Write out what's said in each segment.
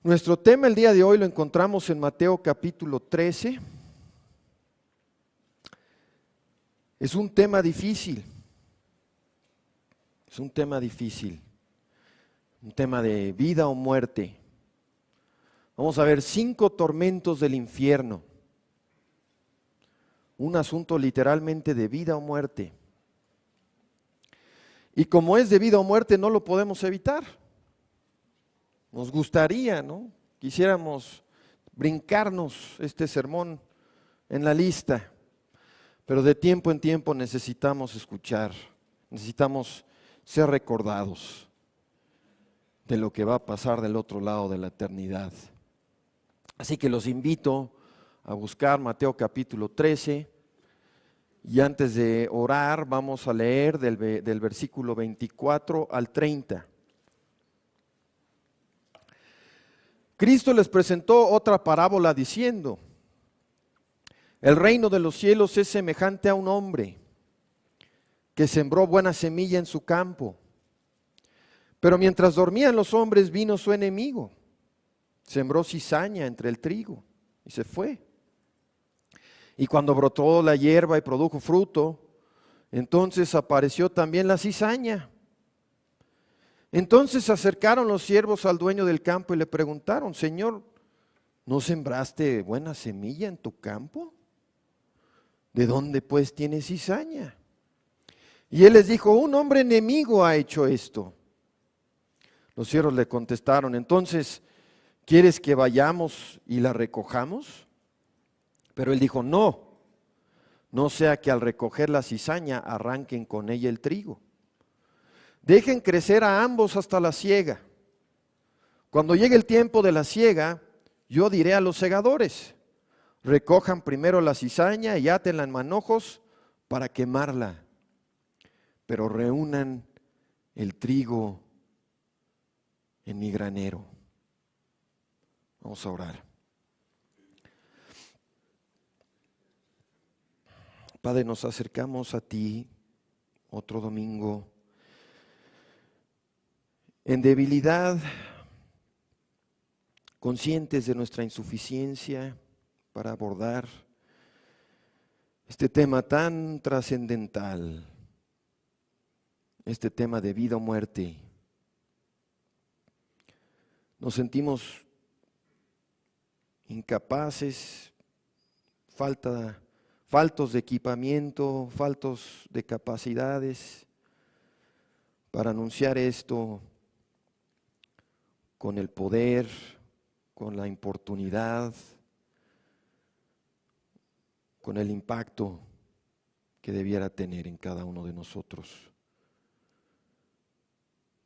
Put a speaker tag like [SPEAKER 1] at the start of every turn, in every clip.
[SPEAKER 1] Nuestro tema el día de hoy lo encontramos en Mateo capítulo 13. Es un tema difícil, un tema de vida o muerte. Vamos a ver 5 tormentos del infierno, un asunto literalmente de vida o muerte. Y como es de vida o muerte, no lo podemos evitar. Nos gustaría, ¿no? Quisiéramos brincarnos este sermón en la lista, pero de tiempo en tiempo necesitamos escuchar, necesitamos ser recordados de lo que va a pasar del otro lado de la eternidad. Así que los invito a buscar Mateo capítulo 13 y antes de orar vamos a leer del versículo 24 al 30. Cristo les presentó otra parábola diciendo: el reino de los cielos es semejante a un hombre que sembró buena semilla en su campo. Pero mientras dormían los hombres vino su enemigo, sembró cizaña entre el trigo y se fue. Y cuando brotó la hierba y produjo fruto, entonces apareció también la cizaña. Entonces se acercaron los siervos al dueño del campo y le preguntaron: Señor, ¿no sembraste buena semilla en tu campo? ¿De dónde pues tienes cizaña? Y él les dijo: un hombre enemigo ha hecho esto. Los siervos le contestaron: entonces, ¿quieres que vayamos y la recojamos? Pero él dijo: no sea que al recoger la cizaña arranquen con ella el trigo. Dejen crecer a ambos hasta la siega. Cuando llegue el tiempo de la siega, yo diré a los segadores: recojan primero la cizaña y átenla en manojos para quemarla, pero reúnan el trigo en mi granero. Vamos a orar. Padre, nos acercamos a ti otro domingo en debilidad, conscientes de nuestra insuficiencia para abordar este tema tan trascendental, este tema de vida o muerte. Nos sentimos incapaces, faltos de equipamiento, faltos de capacidades para anunciar esto con el poder, con la importunidad, con el impacto que debiera tener en cada uno de nosotros,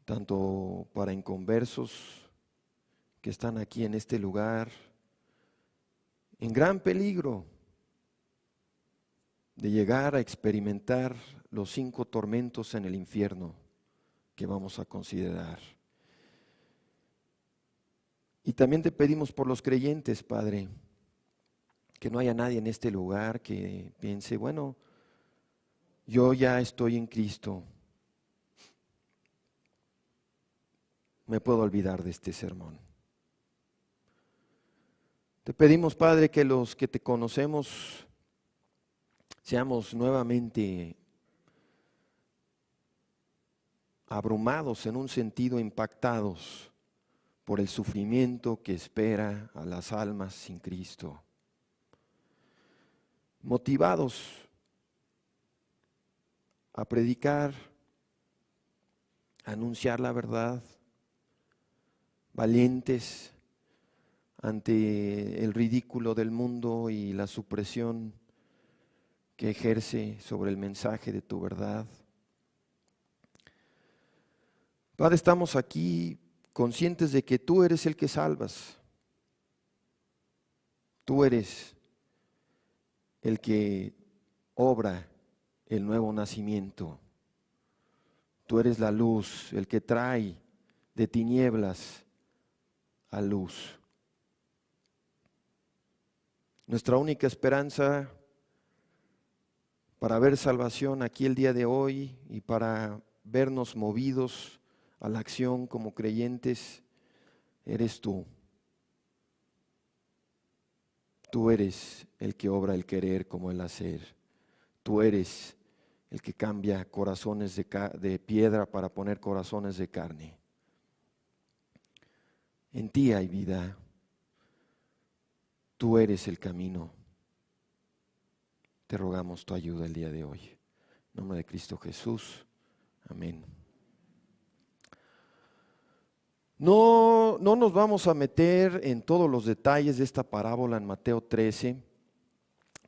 [SPEAKER 1] tanto para inconversos que están aquí en este lugar, en gran peligro de llegar a experimentar los 5 tormentos en el infierno que vamos a considerar. Y también te pedimos por los creyentes, Padre, que no haya nadie en este lugar que piense: bueno, yo ya estoy en Cristo, me puedo olvidar de este sermón. Te pedimos, Padre, que los que te conocemos seamos nuevamente abrumados, en un sentido impactados por el sufrimiento que espera a las almas sin Cristo. Motivados a predicar, a anunciar la verdad, valientes ante el ridículo del mundo y la supresión que ejerce sobre el mensaje de tu verdad. Padre, estamos aquí conscientes de que tú eres el que salvas. Tú eres el que obra el nuevo nacimiento. Tú eres la luz, el que trae de tinieblas a luz. Nuestra única esperanza para ver salvación aquí el día de hoy y para vernos movidos a la acción como creyentes, eres tú. Tú eres el que obra el querer como el hacer. Tú eres el que cambia corazones de piedra para poner corazones de carne. En ti hay vida. Tú eres el camino. Te rogamos tu ayuda el día de hoy. En nombre de Cristo Jesús. Amén. No nos vamos a meter en todos los detalles de esta parábola en Mateo 13,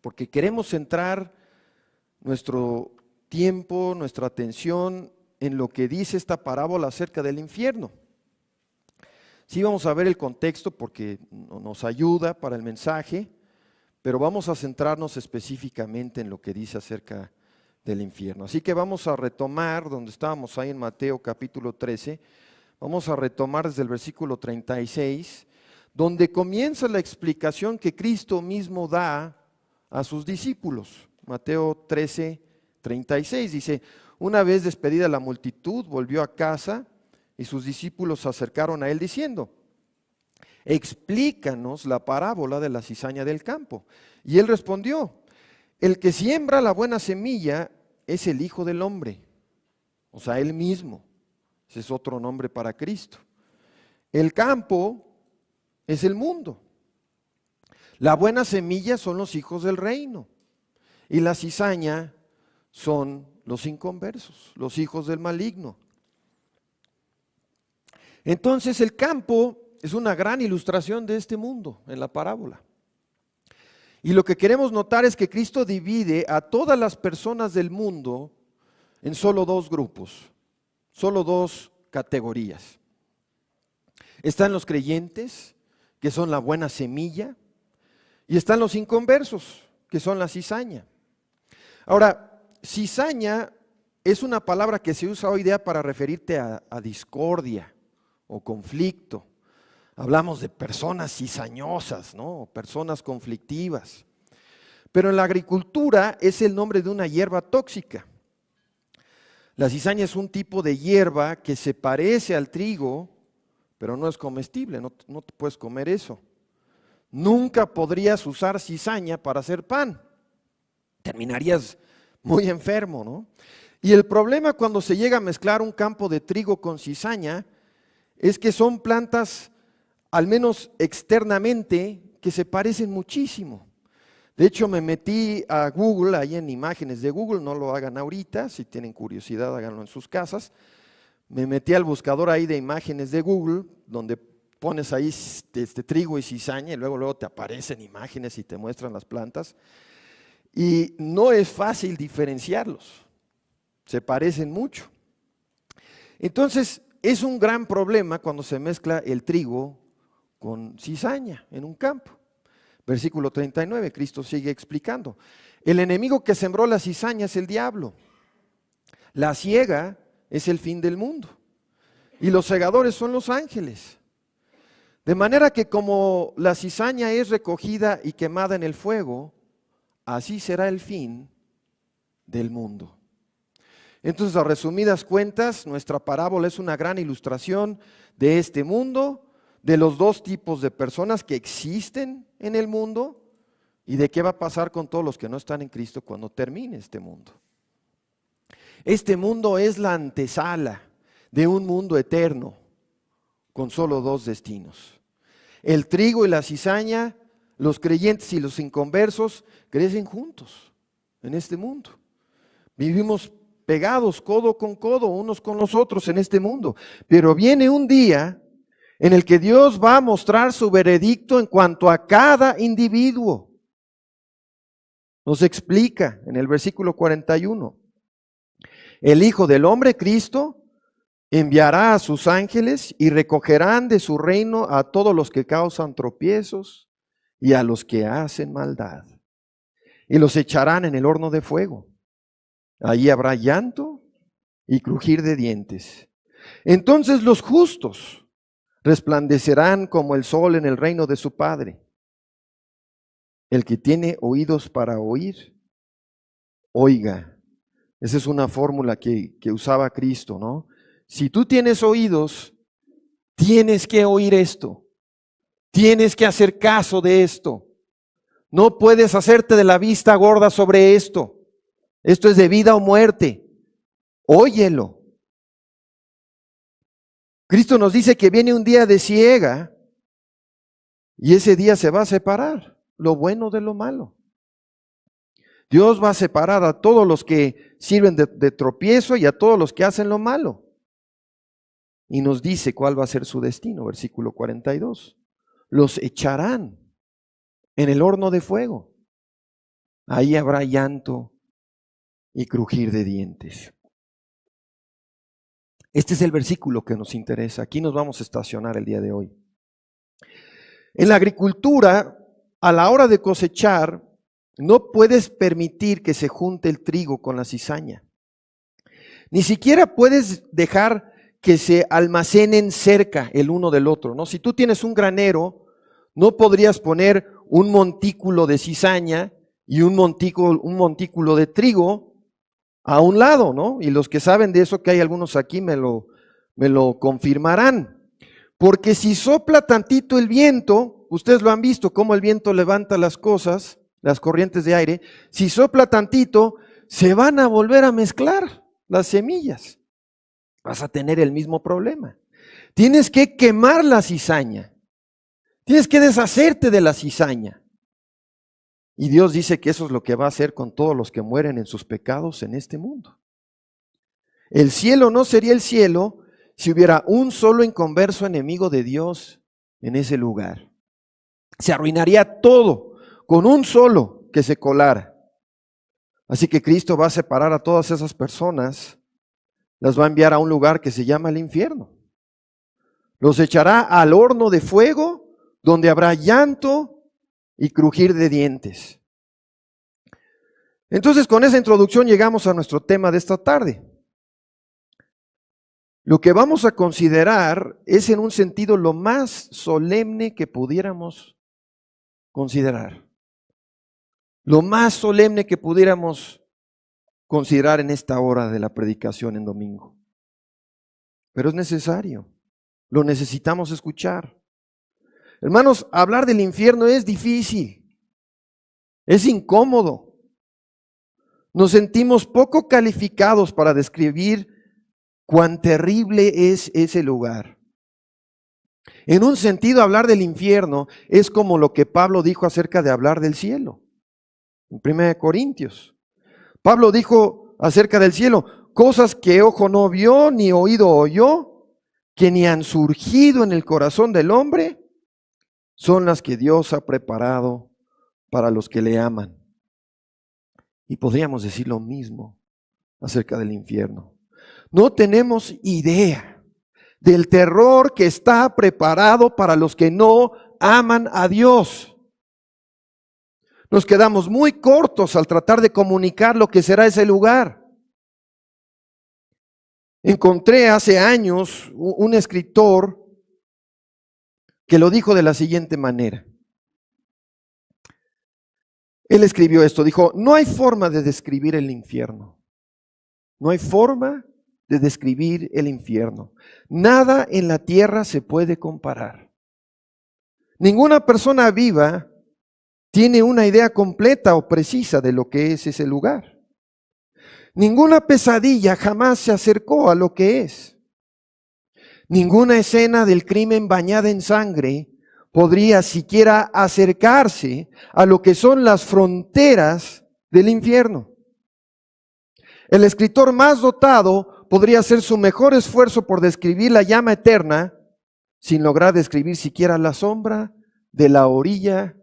[SPEAKER 1] porque queremos centrar nuestro tiempo, nuestra atención en lo que dice esta parábola acerca del infierno. Sí vamos a ver el contexto porque nos ayuda para el mensaje, pero vamos a centrarnos específicamente en lo que dice acerca del infierno. Así que vamos a retomar donde estábamos ahí en Mateo capítulo 13, vamos a retomar desde el versículo 36, donde comienza la explicación que Cristo mismo da a sus discípulos. Mateo 13, 36 dice: una vez despedida la multitud, volvió a casa y sus discípulos se acercaron a él diciendo: explícanos la parábola de la cizaña del campo. Y él respondió: el que siembra la buena semilla es el Hijo del Hombre, o sea, él mismo. Ese es otro nombre para Cristo. El campo es el mundo. La buena semilla son los hijos del reino. Y la cizaña son los inconversos, los hijos del maligno. Entonces el campo es una gran ilustración de este mundo en la parábola. Y lo que queremos notar es que Cristo divide a todas las personas del mundo en solo dos grupos, solo dos categorías. Están los creyentes, que son la buena semilla, y están los inconversos, que son la cizaña. Ahora, cizaña es una palabra que se usa hoy día para referirte a discordia o conflicto. Hablamos de personas cizañosas, ¿no? Personas conflictivas. Pero en la agricultura es el nombre de una hierba tóxica. La cizaña es un tipo de hierba que se parece al trigo, pero no es comestible, no te puedes comer eso. Nunca podrías usar cizaña para hacer pan. Terminarías muy enfermo, ¿no? Y el problema cuando se llega a mezclar un campo de trigo con cizaña es que son plantas, al menos externamente, que se parecen muchísimo. De hecho, me metí a Google, ahí en imágenes de Google, no lo hagan ahorita, si tienen curiosidad háganlo en sus casas. Me metí al buscador ahí de imágenes de Google, donde pones ahí trigo y cizaña y luego te aparecen imágenes y te muestran las plantas. Y no es fácil diferenciarlos, se parecen mucho. Entonces, es un gran problema cuando se mezcla el trigo con cizaña en un campo. Versículo 39, Cristo sigue explicando. El enemigo que sembró la cizaña es el diablo. La siega es el fin del mundo. Y los segadores son los ángeles. De manera que como la cizaña es recogida y quemada en el fuego, así será el fin del mundo. Entonces, a resumidas cuentas, nuestra parábola es una gran ilustración de este mundo, de los dos tipos de personas que existen en el mundo y de qué va a pasar con todos los que no están en Cristo cuando termine este mundo. Este mundo es la antesala de un mundo eterno con solo dos destinos. El trigo y la cizaña, los creyentes y los inconversos, crecen juntos en este mundo. Vivimos pegados codo con codo unos con los otros en este mundo, pero viene un día en el que Dios va a mostrar su veredicto en cuanto a cada individuo. Nos explica en el versículo 41. El Hijo del Hombre, Cristo, enviará a sus ángeles y recogerán de su reino a todos los que causan tropiezos y a los que hacen maldad. Y los echarán en el horno de fuego. Allí habrá llanto y crujir de dientes. Entonces los justos resplandecerán como el sol en el reino de su Padre. El que tiene oídos para oír, oiga. Esa es una fórmula que usaba Cristo, ¿no? Si tú tienes oídos, tienes que oír esto. Tienes que hacer caso de esto. No puedes hacerte de la vista gorda sobre esto. Esto es de vida o muerte. Óyelo. Cristo nos dice que viene un día de ciega y ese día se va a separar lo bueno de lo malo. Dios va a separar a todos los que sirven de tropiezo y a todos los que hacen lo malo. Y nos dice cuál va a ser su destino, versículo 42. Los echarán en el horno de fuego. Ahí habrá llanto y crujir de dientes. Este es el versículo que nos interesa. Aquí nos vamos a estacionar el día de hoy. En la agricultura, a la hora de cosechar, no puedes permitir que se junte el trigo con la cizaña. Ni siquiera puedes dejar que se almacenen cerca el uno del otro, ¿no? Si tú tienes un granero, no podrías poner un montículo de cizaña y un montículo de trigo a un lado, ¿no? Y los que saben de eso, que hay algunos aquí, me lo confirmarán. Porque si sopla tantito el viento, ustedes lo han visto, cómo el viento levanta las cosas, las corrientes de aire, si sopla tantito, se van a volver a mezclar las semillas. Vas a tener el mismo problema. Tienes que quemar la cizaña. Tienes que deshacerte de la cizaña. Y Dios dice que eso es lo que va a hacer con todos los que mueren en sus pecados en este mundo. El cielo no sería el cielo si hubiera un solo inconverso enemigo de Dios en ese lugar. Se arruinaría todo con un solo que se colara. Así que Cristo va a separar a todas esas personas, las va a enviar a un lugar que se llama el infierno. Los echará al horno de fuego, donde habrá llanto y crujir de dientes. Entonces, con esa introducción llegamos a nuestro tema de esta tarde. Lo que vamos a considerar es en un sentido lo más solemne que pudiéramos considerar. Lo más solemne que pudiéramos considerar en esta hora de la predicación en domingo. Pero es necesario, lo necesitamos escuchar. Hermanos, hablar del infierno es difícil, es incómodo. Nos sentimos poco calificados para describir cuán terrible es ese lugar. En un sentido, hablar del infierno es como lo que Pablo dijo acerca de hablar del cielo. En 1 Corintios, Pablo dijo acerca del cielo, cosas que ojo no vio, ni oído oyó, que ni han surgido en el corazón del hombre, son las que Dios ha preparado para los que le aman. Y podríamos decir lo mismo acerca del infierno. No tenemos idea del terror que está preparado para los que no aman a Dios. Nos quedamos muy cortos al tratar de comunicar lo que será ese lugar. Encontré hace años un escritor que lo dijo de la siguiente manera. Él escribió esto, dijo, no hay forma de describir el infierno. No hay forma de describir el infierno. Nada en la tierra se puede comparar. Ninguna persona viva tiene una idea completa o precisa de lo que es ese lugar. Ninguna pesadilla jamás se acercó a lo que es. Ninguna escena del crimen bañada en sangre podría siquiera acercarse a lo que son las fronteras del infierno. El escritor más dotado podría hacer su mejor esfuerzo por describir la llama eterna sin lograr describir siquiera la sombra de la orilla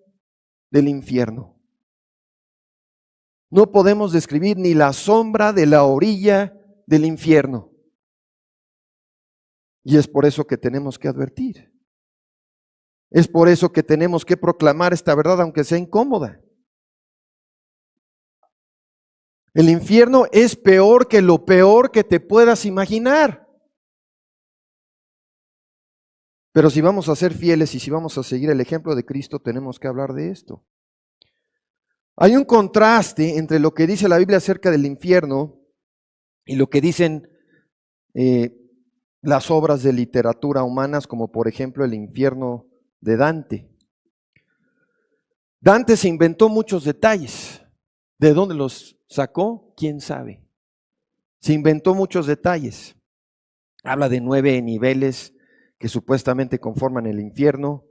[SPEAKER 1] del infierno. No podemos describir ni la sombra de la orilla del infierno. Y es por eso que tenemos que advertir. Es por eso que tenemos que proclamar esta verdad, aunque sea incómoda. El infierno es peor que lo peor que te puedas imaginar. Pero si vamos a ser fieles y si vamos a seguir el ejemplo de Cristo, tenemos que hablar de esto. Hay un contraste entre lo que dice la Biblia acerca del infierno y lo que dicen las obras de literatura humanas, como por ejemplo el infierno de Dante. Dante se inventó muchos detalles. ¿De dónde los sacó? ¿Quién sabe? Se inventó muchos detalles. Habla de 9 niveles que supuestamente conforman el infierno.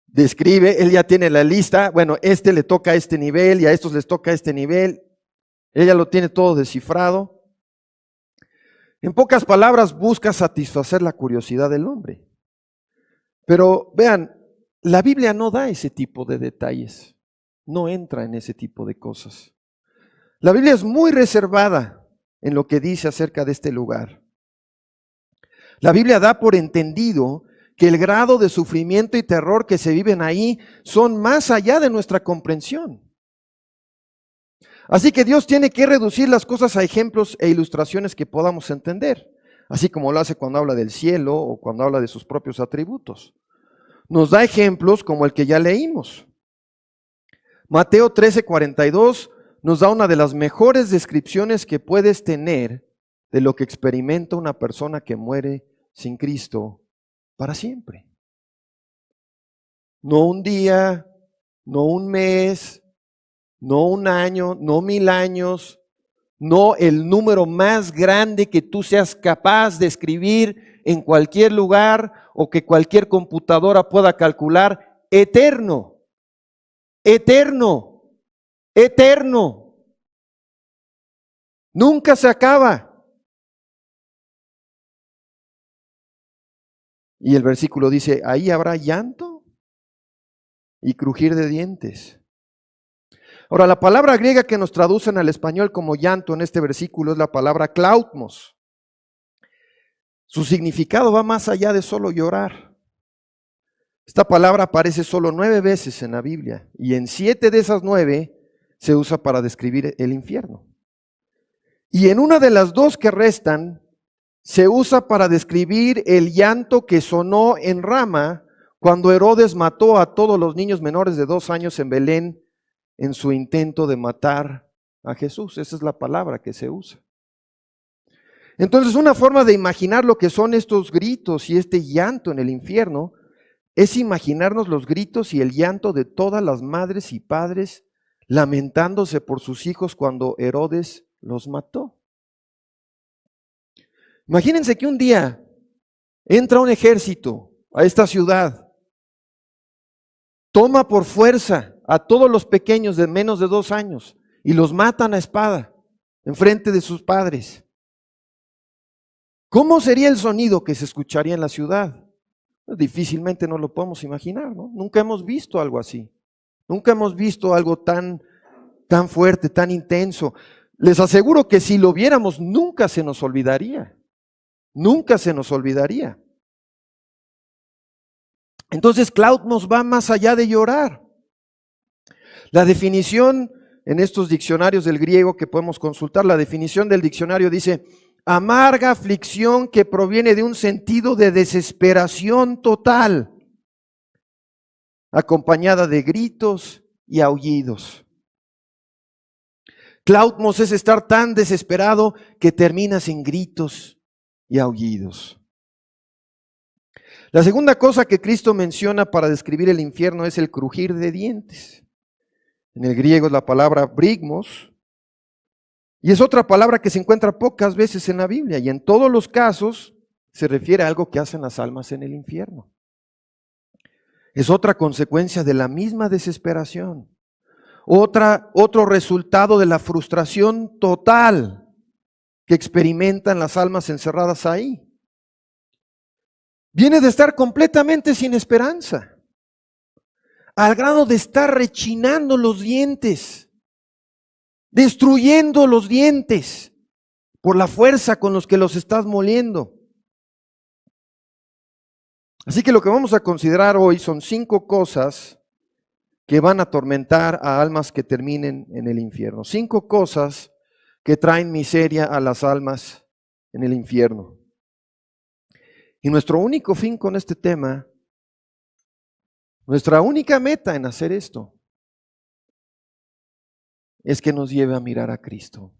[SPEAKER 1] Describe, él ya tiene la lista. Bueno, este le toca a este nivel y a estos les toca a este nivel. Ella lo tiene todo descifrado. En pocas palabras, busca satisfacer la curiosidad del hombre. Pero vean, la Biblia no da ese tipo de detalles. No entra en ese tipo de cosas. La Biblia es muy reservada en lo que dice acerca de este lugar. La Biblia da por entendido que el grado de sufrimiento y terror que se viven ahí son más allá de nuestra comprensión. Así que Dios tiene que reducir las cosas a ejemplos e ilustraciones que podamos entender, así como lo hace cuando habla del cielo o cuando habla de sus propios atributos. Nos da ejemplos como el que ya leímos. Mateo 13:42 nos da una de las mejores descripciones que puedes tener de lo que experimenta una persona que muere sin Cristo para siempre. No un día, no un mes, no un año, no 1000 años, no el número más grande que tú seas capaz de escribir en cualquier lugar o que cualquier computadora pueda calcular. Eterno, eterno, eterno. Nunca se acaba. Y el versículo dice, ahí habrá llanto y crujir de dientes. Ahora, la palabra griega que nos traducen al español como llanto en este versículo es la palabra klautmos. Su significado va más allá de solo llorar. Esta palabra aparece solo 9 veces en la Biblia y en 7 de esas 9 se usa para describir el infierno. Y en una de las 2 que restan, se usa para describir el llanto que sonó en Rama cuando Herodes mató a todos los niños menores de 2 años en Belén en su intento de matar a Jesús. Esa es la palabra que se usa. Entonces, una forma de imaginar lo que son estos gritos y este llanto en el infierno es imaginarnos los gritos y el llanto de todas las madres y padres lamentándose por sus hijos cuando Herodes los mató. Imagínense que un día entra un ejército a esta ciudad, toma por fuerza a todos los pequeños de menos de 2 años y los matan a espada en frente de sus padres. ¿Cómo sería el sonido que se escucharía en la ciudad? Difícilmente nos lo podemos imaginar, ¿no? Nunca hemos visto algo así. Nunca hemos visto algo tan fuerte, tan intenso. Les aseguro que si lo viéramos, nunca se nos olvidaría. Nunca se nos olvidaría. Entonces, klautmos va más allá de llorar. La definición en estos diccionarios del griego que podemos consultar, la definición del diccionario dice, amarga aflicción que proviene de un sentido de desesperación total, acompañada de gritos y aullidos. Klautmos es estar tan desesperado que terminas en gritos y aullidos. La segunda cosa que Cristo menciona para describir el infierno es el crujir de dientes. En el griego es la palabra brigmos, y es otra palabra que se encuentra pocas veces en la Biblia, y en todos los casos se refiere a algo que hacen las almas en el infierno. Es otra consecuencia de la misma desesperación, otro resultado de la frustración total que experimentan las almas encerradas ahí. Viene de estar completamente sin esperanza, al grado de estar rechinando los dientes, destruyendo los dientes por la fuerza con los que los estás moliendo. Así que lo que vamos a considerar hoy son 5 cosas que van a atormentar a almas que terminen en el infierno. 5 cosas que traen miseria a las almas en el infierno. Y nuestro único fin con este tema, nuestra única meta en hacer esto, es que nos lleve a mirar a Cristo.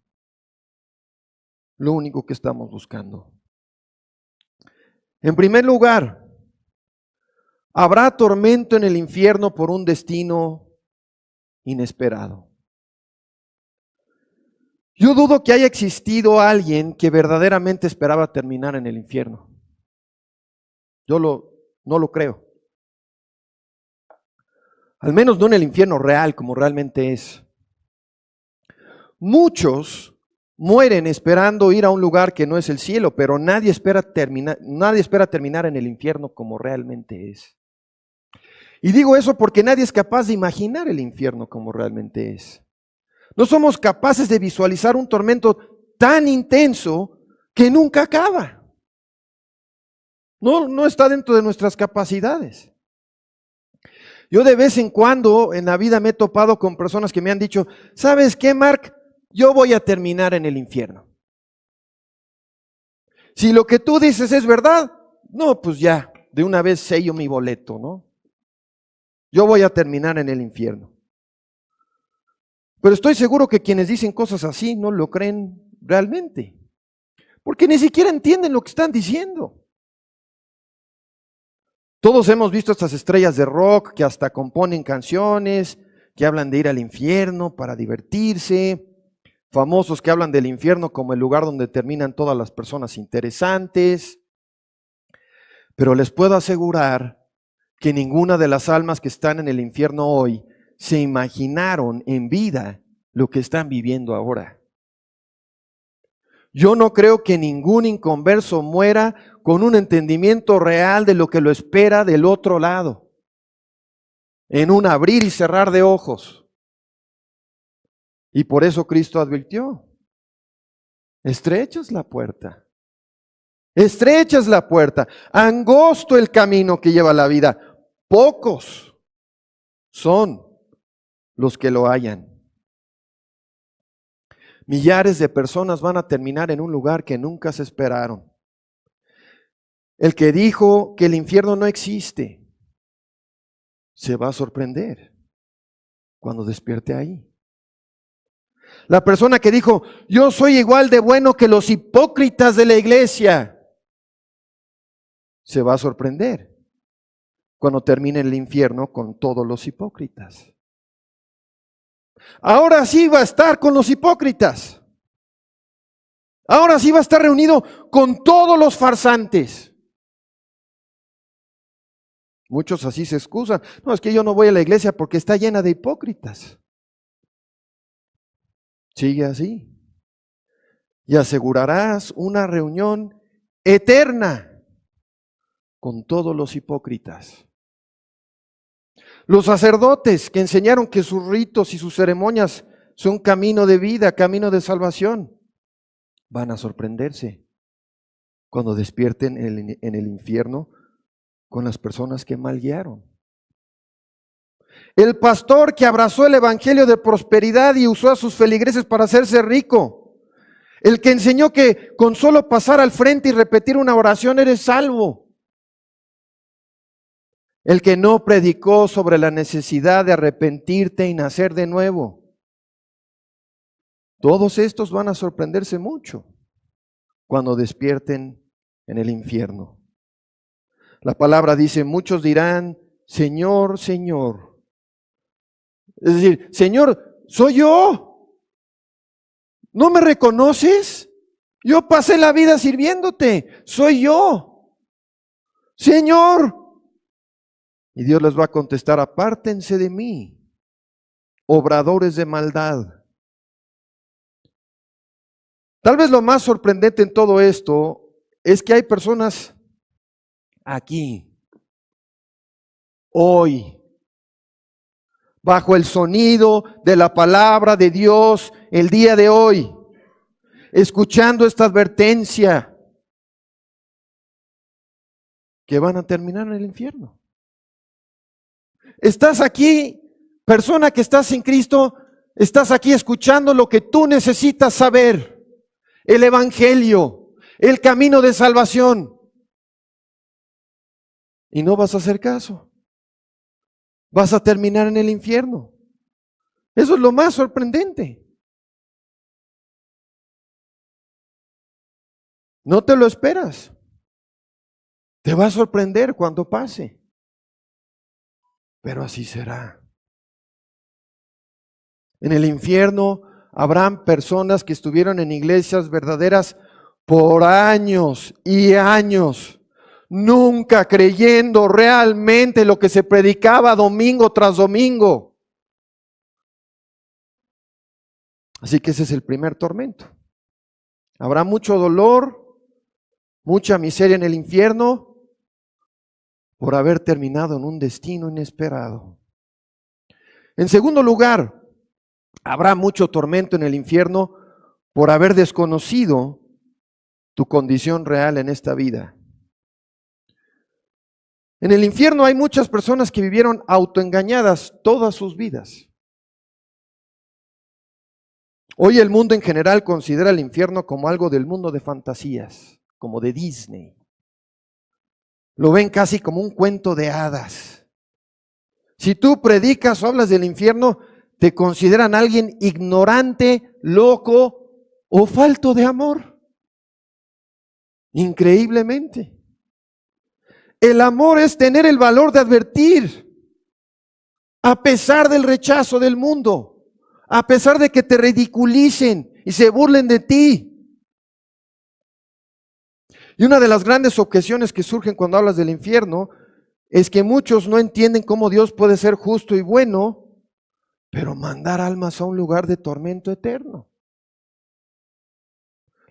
[SPEAKER 1] Lo único que estamos buscando. En primer lugar, habrá tormento en el infierno por un destino inesperado. Yo dudo que haya existido alguien que verdaderamente esperaba terminar en el infierno. No lo creo. Al menos no en el infierno real, como realmente es. Muchos mueren esperando ir a un lugar que no es el cielo, pero nadie espera terminar en el infierno como realmente es. Y digo eso porque nadie es capaz de imaginar el infierno como realmente es. No somos capaces de visualizar un tormento tan intenso que nunca acaba. No está dentro de nuestras capacidades. Yo de vez en cuando en la vida me he topado con personas que me han dicho, ¿sabes qué, Mark? Yo voy a terminar en el infierno. Si lo que tú dices es verdad, no, pues ya, de una vez sello mi boleto, ¿no? Yo voy a terminar en el infierno. Pero estoy seguro que quienes dicen cosas así no lo creen realmente, porque ni siquiera entienden lo que están diciendo. Todos hemos visto estas estrellas de rock que hasta componen canciones, que hablan de ir al infierno para divertirse, famosos que hablan del infierno como el lugar donde terminan todas las personas interesantes. Pero les puedo asegurar que ninguna de las almas que están en el infierno hoy se imaginaron en vida lo que están viviendo ahora. Yo no creo que ningún inconverso muera con un entendimiento real de lo que lo espera del otro lado, en un abrir y cerrar de ojos. Y por eso Cristo advirtió, estrecha es la puerta, angosto el camino que lleva a la vida, pocos son los que lo hallan. Millares de personas van a terminar en un lugar que nunca se esperaron. El que dijo que el infierno no existe, se va a sorprender cuando despierte ahí. La persona que dijo, yo soy igual de bueno que los hipócritas de la iglesia, se va a sorprender cuando termine el infierno con todos los hipócritas. Ahora sí va a estar con los hipócritas. Ahora sí va a estar reunido con todos los farsantes. Muchos así se excusan. No, es que yo no voy a la iglesia porque está llena de hipócritas. Sigue así. Y asegurarás una reunión eterna con todos los hipócritas. Los sacerdotes que enseñaron que sus ritos y sus ceremonias son camino de vida, camino de salvación, van a sorprenderse cuando despierten en el infierno con las personas que mal guiaron. El pastor que abrazó el evangelio de prosperidad y usó a sus feligreses para hacerse rico. El que enseñó que con solo pasar al frente y repetir una oración eres salvo. El que no predicó sobre la necesidad de arrepentirte y nacer de nuevo. Todos estos van a sorprenderse mucho cuando despierten en el infierno. La palabra dice, muchos dirán, Señor, Señor. Es decir, Señor, soy yo. ¿No me reconoces? Yo pasé la vida sirviéndote. Soy yo. Señor. Y Dios les va a contestar, apártense de mí, obradores de maldad. Tal vez lo más sorprendente en todo esto es que hay personas aquí, hoy, bajo el sonido de la palabra de Dios el día de hoy, escuchando esta advertencia, que van a terminar en el infierno. Estás aquí, persona que estás en Cristo, estás aquí escuchando lo que tú necesitas saber, el evangelio, el camino de salvación, y no vas a hacer caso. Vas a terminar en el infierno. Eso es lo más sorprendente. No te lo esperas. Te va a sorprender cuando pase. Pero así será. En el infierno habrán personas que estuvieron en iglesias verdaderas por años y años, nunca creyendo realmente lo que se predicaba domingo tras domingo. Así que ese es el primer tormento. Habrá mucho dolor, mucha miseria en el infierno por haber terminado en un destino inesperado. En segundo lugar, habrá mucho tormento en el infierno por haber desconocido tu condición real en esta vida. En el infierno hay muchas personas que vivieron autoengañadas todas sus vidas. Hoy el mundo en general considera el infierno como algo del mundo de fantasías, como de Disney. Lo ven casi como un cuento de hadas. Si tú predicas o hablas del infierno, te consideran alguien ignorante, loco o falto de amor. Increíblemente. El amor es tener el valor de advertir, a pesar del rechazo del mundo, a pesar de que te ridiculicen y se burlen de ti. Y una de las grandes objeciones que surgen cuando hablas del infierno es que muchos no entienden cómo Dios puede ser justo y bueno, pero mandar almas a un lugar de tormento eterno.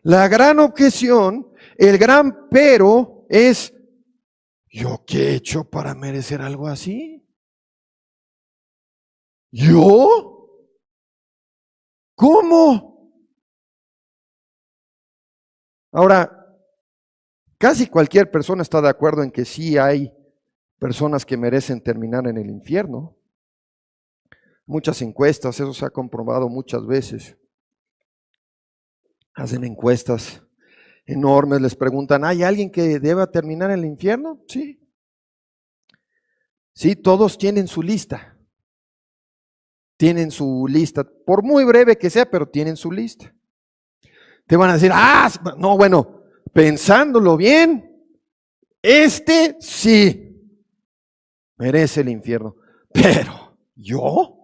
[SPEAKER 1] La gran objeción, el gran pero es: ¿yo qué he hecho para merecer algo así? ¿Yo? ¿Cómo? Ahora, casi cualquier persona está de acuerdo en que sí hay personas que merecen terminar en el infierno. Muchas encuestas, eso se ha comprobado muchas veces. Hacen encuestas enormes, les preguntan, ¿hay alguien que deba terminar en el infierno? Sí. Sí, todos tienen su lista. Tienen su lista, por muy breve que sea, pero tienen su lista. Te van a decir, no, bueno, pensándolo bien, este sí merece el infierno. Pero, ¿yo?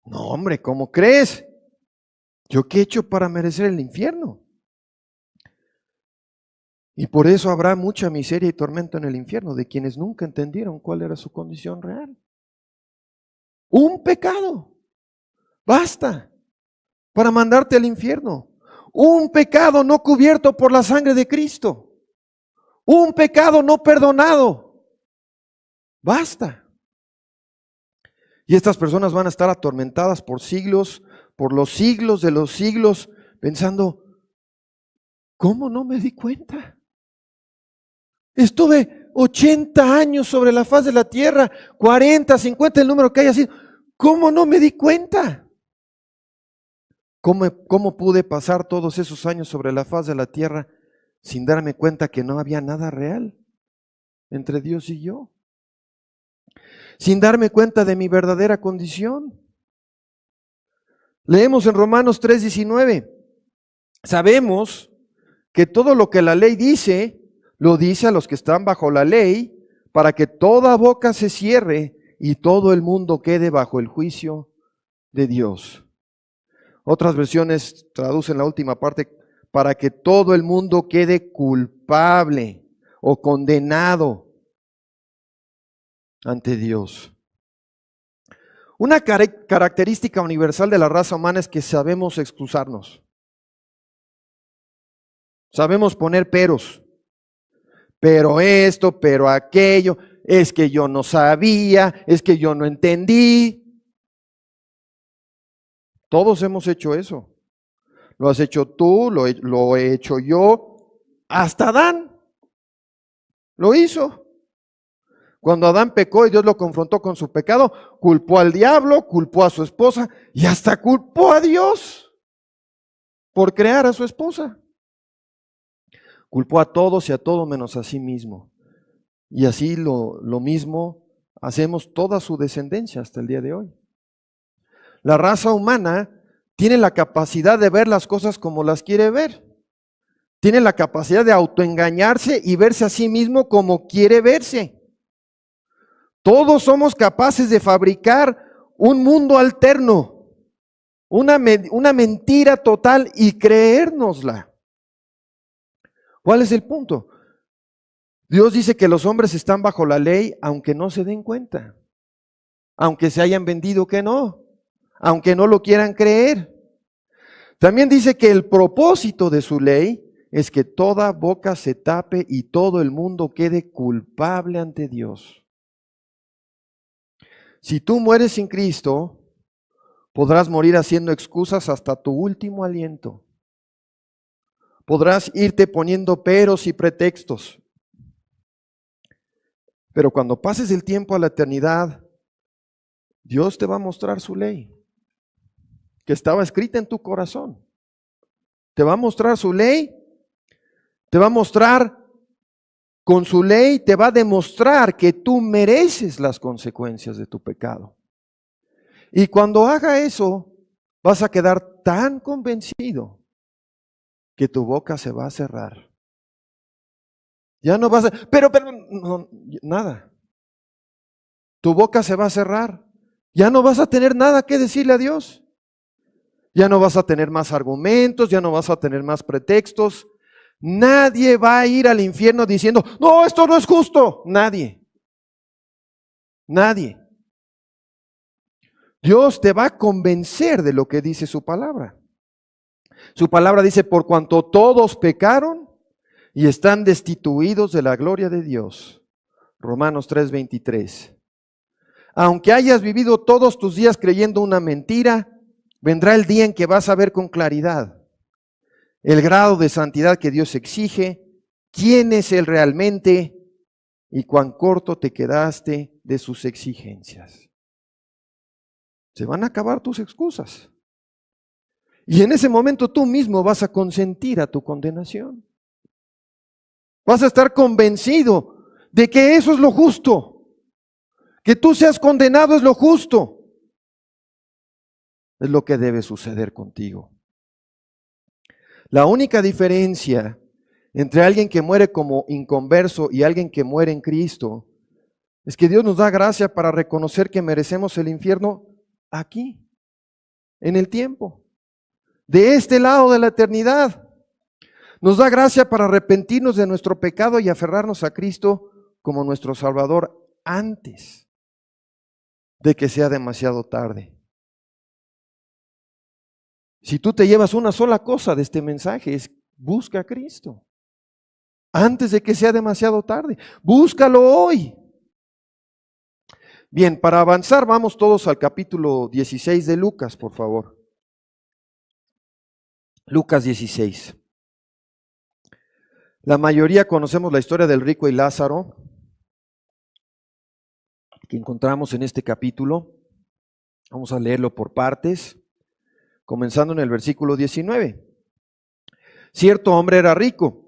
[SPEAKER 1] No, hombre, ¿cómo crees? ¿Yo qué he hecho para merecer el infierno? Y por eso habrá mucha miseria y tormento en el infierno de quienes nunca entendieron cuál era su condición real. Un pecado basta para mandarte al infierno. Un pecado no cubierto por la sangre de Cristo. Un pecado no perdonado. Basta. Y estas personas van a estar atormentadas por siglos, por los siglos de los siglos, pensando, ¿cómo no me di cuenta? Estuve 80 años sobre la faz de la tierra, 40, 50, el número que haya sido. ¿Cómo no me di cuenta? ¿Cómo pude pasar todos esos años sobre la faz de la tierra sin darme cuenta que no había nada real entre Dios y yo? Sin darme cuenta de mi verdadera condición. Leemos en Romanos 3:19. Sabemos que todo lo que la ley dice, lo dice a los que están bajo la ley, para que toda boca se cierre y todo el mundo quede bajo el juicio de Dios. Otras versiones traducen la última parte, para que todo el mundo quede culpable o condenado ante Dios. Una característica universal de la raza humana es que sabemos excusarnos. Sabemos poner peros. Pero esto, pero aquello, es que yo no sabía, es que yo no entendí. Todos hemos hecho eso. Lo has hecho tú, lo he hecho yo. Hasta Adán lo hizo. Cuando Adán pecó y Dios lo confrontó con su pecado, culpó al diablo, culpó a su esposa y hasta culpó a Dios por crear a su esposa. Culpó a todos y a todo menos a sí mismo. Y así lo mismo hacemos toda su descendencia hasta el día de hoy. La raza humana tiene la capacidad de ver las cosas como las quiere ver. Tiene la capacidad de autoengañarse y verse a sí mismo como quiere verse. Todos somos capaces de fabricar un mundo alterno, una mentira total y creérnosla. ¿Cuál es el punto? Dios dice que los hombres están bajo la ley aunque no se den cuenta, aunque se hayan vendido que no, aunque no lo quieran creer. También dice que el propósito de su ley es que toda boca se tape y todo el mundo quede culpable ante Dios. Si tú mueres sin Cristo, podrás morir haciendo excusas hasta tu último aliento. Podrás irte poniendo peros y pretextos. Pero cuando pases el tiempo a la eternidad, Dios te va a mostrar su ley, que estaba escrita en tu corazón. Te va a mostrar su ley, te va a mostrar con su ley, te va a demostrar que tú mereces las consecuencias de tu pecado. Y cuando haga eso, vas a quedar tan convencido que tu boca se va a cerrar. Ya no vas a, pero, no, nada. Tu boca se va a cerrar. Ya no vas a tener nada que decirle a Dios. Ya no vas a tener más argumentos, ya no vas a tener más pretextos. Nadie va a ir al infierno diciendo, no, esto no es justo. Nadie. Nadie. Dios te va a convencer de lo que dice su palabra. Su palabra dice, por cuanto todos pecaron y están destituidos de la gloria de Dios. Romanos 3:23. Aunque hayas vivido todos tus días creyendo una mentira, vendrá el día en que vas a ver con claridad el grado de santidad que Dios exige, quién es Él realmente y cuán corto te quedaste de sus exigencias. Se van a acabar tus excusas. Y en ese momento tú mismo vas a consentir a tu condenación. Vas a estar convencido de que eso es lo justo. Que tú seas condenado es lo justo. Es lo que debe suceder contigo. La única diferencia entre alguien que muere como inconverso y alguien que muere en Cristo es que Dios nos da gracia para reconocer que merecemos el infierno aquí, en el tiempo, de este lado de la eternidad. Nos da gracia para arrepentirnos de nuestro pecado y aferrarnos a Cristo como nuestro Salvador antes de que sea demasiado tarde. Si tú te llevas una sola cosa de este mensaje, es busca a Cristo antes de que sea demasiado tarde. Búscalo hoy. Bien, para avanzar, vamos todos al capítulo 16 de Lucas, por favor. Lucas 16. La mayoría conocemos la historia del rico y Lázaro, que encontramos en este capítulo. Vamos a leerlo por partes, comenzando en el versículo 19. Cierto hombre era rico,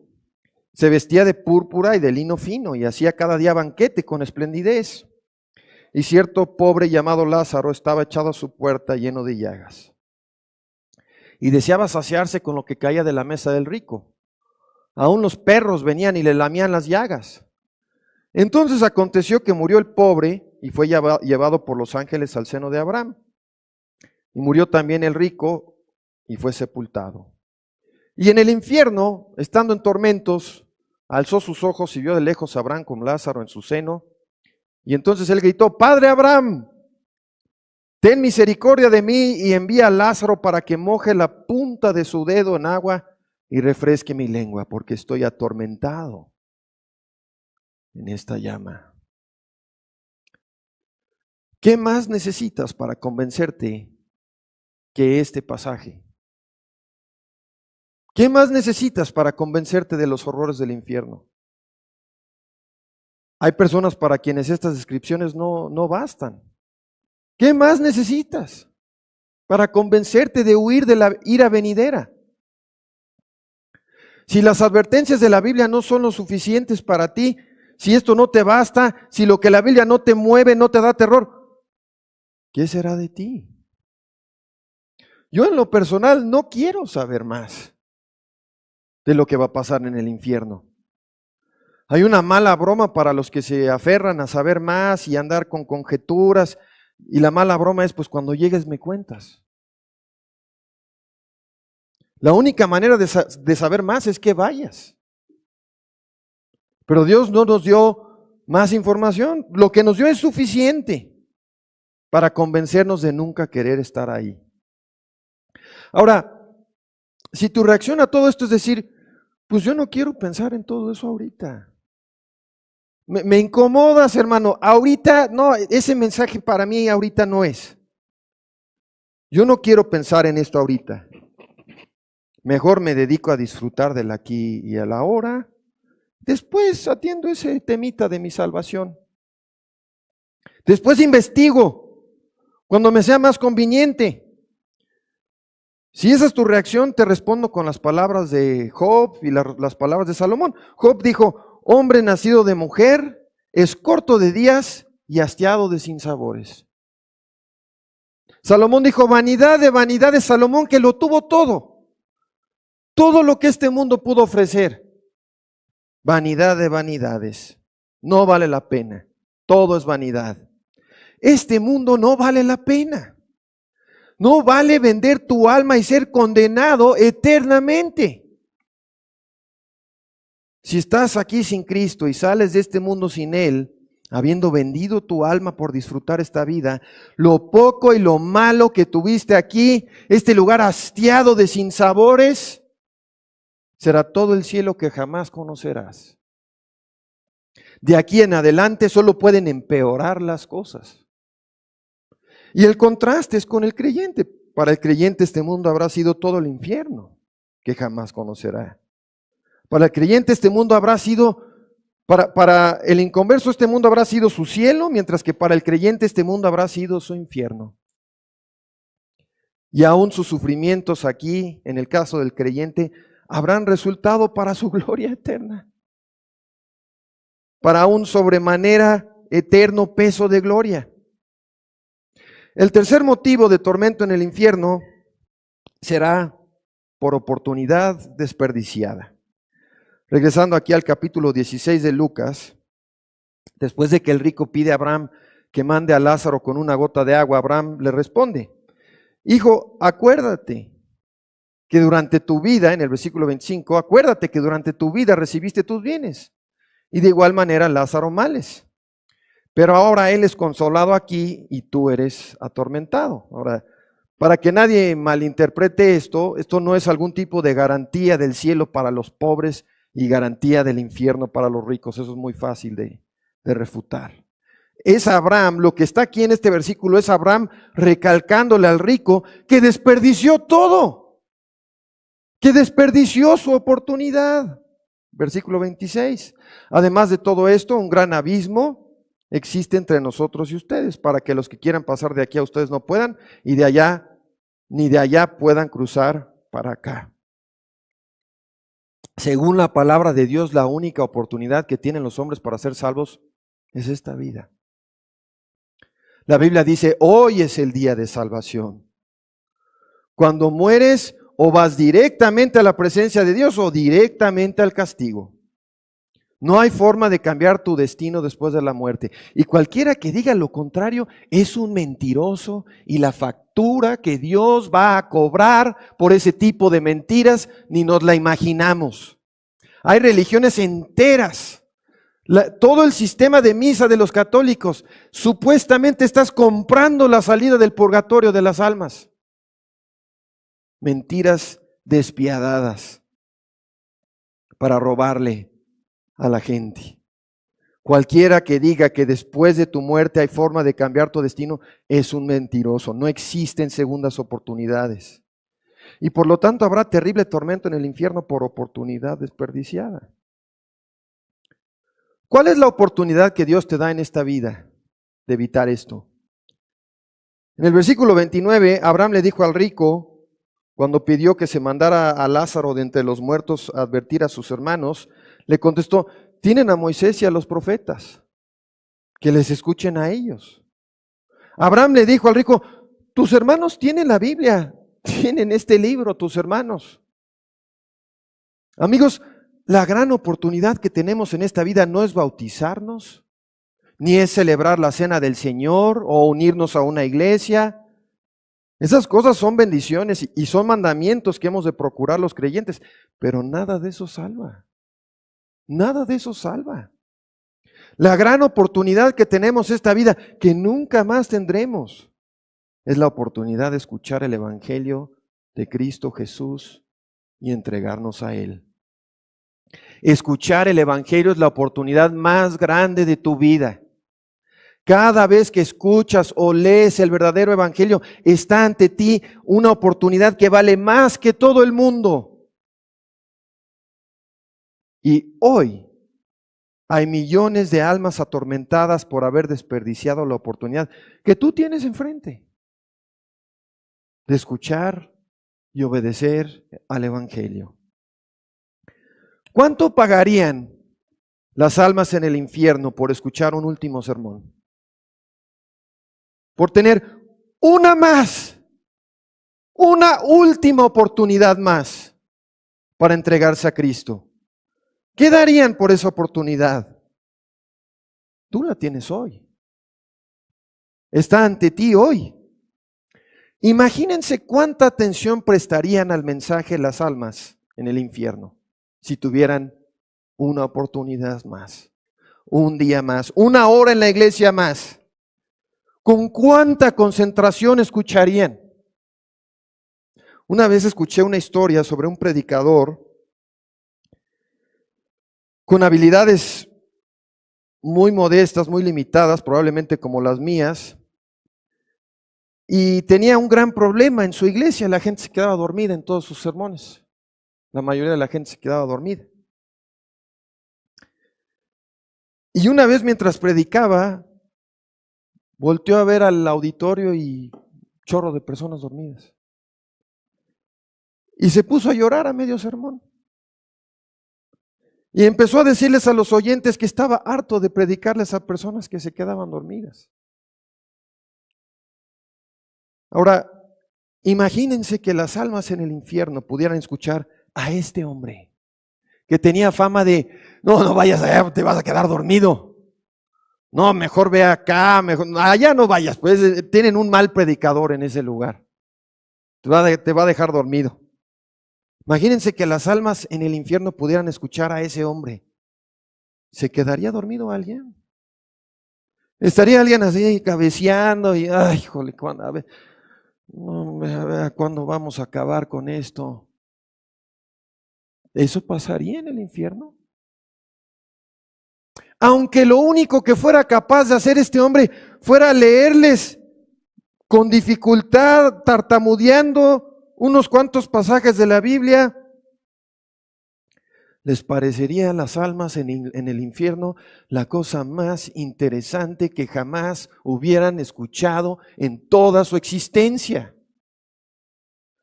[SPEAKER 1] se vestía de púrpura y de lino fino y hacía cada día banquete con esplendidez. Y cierto pobre llamado Lázaro estaba echado a su puerta lleno de llagas. Y deseaba saciarse con lo que caía de la mesa del rico. Aún los perros venían y le lamían las llagas. Entonces aconteció que murió el pobre y fue llevado por los ángeles al seno de Abraham. Y murió también el rico y fue sepultado. Y en el infierno, estando en tormentos, alzó sus ojos y vio de lejos a Abraham con Lázaro en su seno. Y entonces él gritó, Padre Abraham, ten misericordia de mí y envía a Lázaro para que moje la punta de su dedo en agua y refresque mi lengua, porque estoy atormentado en esta llama. ¿Qué más necesitas para convencerte que este pasaje? ¿Qué más necesitas para convencerte de los horrores del infierno? Hay personas para quienes estas descripciones no bastan. ¿Qué más necesitas para convencerte de huir de la ira venidera? Si las advertencias de la Biblia no son lo suficientes para ti, si esto no te basta, si lo que la Biblia no te mueve, no te da terror, ¿qué será de ti? Yo en lo personal no quiero saber más de lo que va a pasar en el infierno. Hay una mala broma para los que se aferran a saber más y andar con conjeturas. Y la mala broma es, pues cuando llegues me cuentas. La única manera de saber más es que vayas. Pero Dios no nos dio más información. Lo que nos dio es suficiente para convencernos de nunca querer estar ahí. Ahora, si tu reacción a todo esto es decir, pues yo no quiero pensar en todo eso ahorita. Me incomodas, hermano. Ahorita, no, ese mensaje para mí ahorita no es. Yo no quiero pensar en esto ahorita. Mejor me dedico a disfrutar del aquí y a la ahora. Después atiendo ese temita de mi salvación. Después investigo cuando me sea más conveniente. Si esa es tu reacción, te respondo con las palabras de Job y las palabras de Salomón. Job dijo, hombre nacido de mujer, es corto de días y hastiado de sinsabores. Salomón dijo, vanidad de vanidades, Salomón que lo tuvo todo. Todo lo que este mundo pudo ofrecer. Vanidad de vanidades. No vale la pena. Todo es vanidad. Este mundo no vale la pena. No vale vender tu alma y ser condenado eternamente. Si estás aquí sin Cristo y sales de este mundo sin Él, habiendo vendido tu alma por disfrutar esta vida, lo poco y lo malo que tuviste aquí, este lugar hastiado de sinsabores, será todo el cielo que jamás conocerás. De aquí en adelante solo pueden empeorar las cosas. Y el contraste es con el creyente. Para el creyente este mundo habrá sido todo el infierno que jamás conocerá. Para el creyente este mundo habrá sido, para el inconverso este mundo habrá sido su cielo, mientras que para el creyente este mundo habrá sido su infierno. Y aún sus sufrimientos aquí, en el caso del creyente, habrán resultado para su gloria eterna. Para un sobremanera eterno peso de gloria. El tercer motivo de tormento en el infierno será por oportunidad desperdiciada. Regresando aquí al capítulo 16 de Lucas, después de que el rico pide a Abraham que mande a Lázaro con una gota de agua, Abraham le responde, hijo, acuérdate que durante tu vida, en el versículo 25, acuérdate que durante tu vida recibiste tus bienes, y de igual manera Lázaro males. Pero ahora él es consolado aquí y tú eres atormentado. Ahora, para que nadie malinterprete esto no es algún tipo de garantía del cielo para los pobres y garantía del infierno para los ricos. Eso es muy fácil de refutar. Es Abraham, lo que está aquí en este versículo es Abraham recalcándole al rico que desperdició todo, que desperdició su oportunidad. Versículo 26. Además de todo esto, un gran abismo existe entre nosotros y ustedes, para que los que quieran pasar de aquí a ustedes no puedan, y de allá, ni de allá puedan cruzar para acá. Según la palabra de Dios, la única oportunidad que tienen los hombres para ser salvos es esta vida. La Biblia dice, hoy es el día de salvación. Cuando mueres, o vas directamente a la presencia de Dios o directamente al castigo. No hay forma de cambiar tu destino después de la muerte. Y cualquiera que diga lo contrario es un mentiroso, y la factura que Dios va a cobrar por ese tipo de mentiras ni nos la imaginamos. Hay religiones enteras. Todo el sistema de misa de los católicos, supuestamente estás comprando la salida del purgatorio de las almas. Mentiras despiadadas para robarle a la gente. Cualquiera que diga que después de tu muerte hay forma de cambiar tu destino es un mentiroso. No existen segundas oportunidades. Y por lo tanto habrá terrible tormento en el infierno por oportunidad desperdiciada. ¿Cuál es la oportunidad que Dios te da en esta vida de evitar esto? En el versículo 29, Abraham le dijo al rico, cuando pidió que se mandara a Lázaro de entre los muertos a advertir a sus hermanos, le contestó, tienen a Moisés y a los profetas, que les escuchen a ellos. Abraham le dijo al rico, tus hermanos tienen la Biblia, tienen este libro, tus hermanos. Amigos, la gran oportunidad que tenemos en esta vida no es bautizarnos, ni es celebrar la cena del Señor o unirnos a una iglesia. Esas cosas son bendiciones y son mandamientos que hemos de procurar los creyentes, pero nada de eso salva. Nada de eso salva. La gran oportunidad que tenemos esta vida, que nunca más tendremos, es la oportunidad de escuchar el Evangelio de Cristo Jesús y entregarnos a Él. Escuchar el Evangelio es la oportunidad más grande de tu vida. Cada vez que escuchas o lees el verdadero Evangelio, está ante ti una oportunidad que vale más que todo el mundo. Y hoy hay millones de almas atormentadas por haber desperdiciado la oportunidad que tú tienes enfrente de escuchar y obedecer al Evangelio. ¿Cuánto pagarían las almas en el infierno por escuchar un último sermón? Por tener una más, una última oportunidad más para entregarse a Cristo. ¿Qué darían por esa oportunidad? Tú la tienes hoy. Está ante ti hoy. Imagínense cuánta atención prestarían al mensaje las almas en el infierno si tuvieran una oportunidad más, un día más, una hora en la iglesia más. ¿Con cuánta concentración escucharían? Una vez escuché una historia sobre un predicador con habilidades muy modestas, muy limitadas, probablemente como las mías, y tenía un gran problema en su iglesia. La gente se quedaba dormida en todos sus sermones. La mayoría de la gente se quedaba dormida. Y una vez mientras predicaba, volteó a ver al auditorio y chorro de personas dormidas. Y se puso a llorar a medio sermón. Y empezó a decirles a los oyentes que estaba harto de predicarles a personas que se quedaban dormidas. Ahora, imagínense que las almas en el infierno pudieran escuchar a este hombre que tenía fama de, no vayas allá, te vas a quedar dormido. No, mejor ve acá, mejor, allá no vayas, pues tienen un mal predicador en ese lugar. Te va a dejar dormido. Imagínense que las almas en el infierno pudieran escuchar a ese hombre. ¿Se quedaría dormido alguien? ¿Estaría alguien así cabeceando y, ay, híjole, a ver, ¿cuándo vamos a acabar con esto? ¿Eso pasaría en el infierno? Aunque lo único que fuera capaz de hacer este hombre fuera leerles con dificultad, tartamudeando unos cuantos pasajes de la Biblia, les parecería a las almas en el infierno la cosa más interesante que jamás hubieran escuchado en toda su existencia.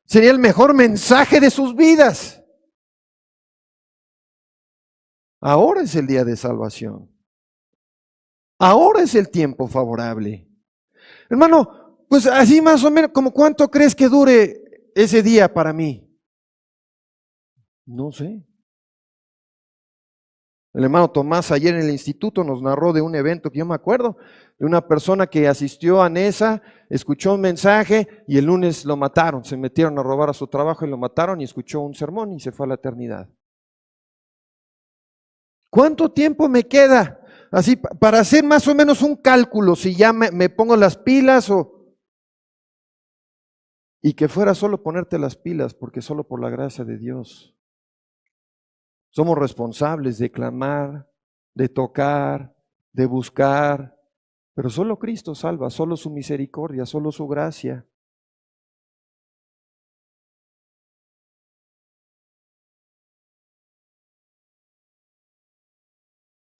[SPEAKER 1] Sería el mejor mensaje de sus vidas. Ahora es el día de salvación. Ahora es el tiempo favorable. Hermano, pues así más o menos, ¿como cuánto crees que dure ese día para mí? No sé. El hermano Tomás ayer en el instituto nos narró de un evento que yo me acuerdo, de una persona que asistió a Nesa, escuchó un mensaje y el lunes lo mataron, se metieron a robar a su trabajo y lo mataron y escuchó un sermón y se fue a la eternidad. ¿Cuánto tiempo me queda? Así, para hacer más o menos un cálculo, si ya me pongo las pilas y que fuera solo ponerte las pilas, porque solo por la gracia de Dios somos responsables de clamar, de tocar, de buscar, pero solo Cristo salva, solo su misericordia, solo su gracia.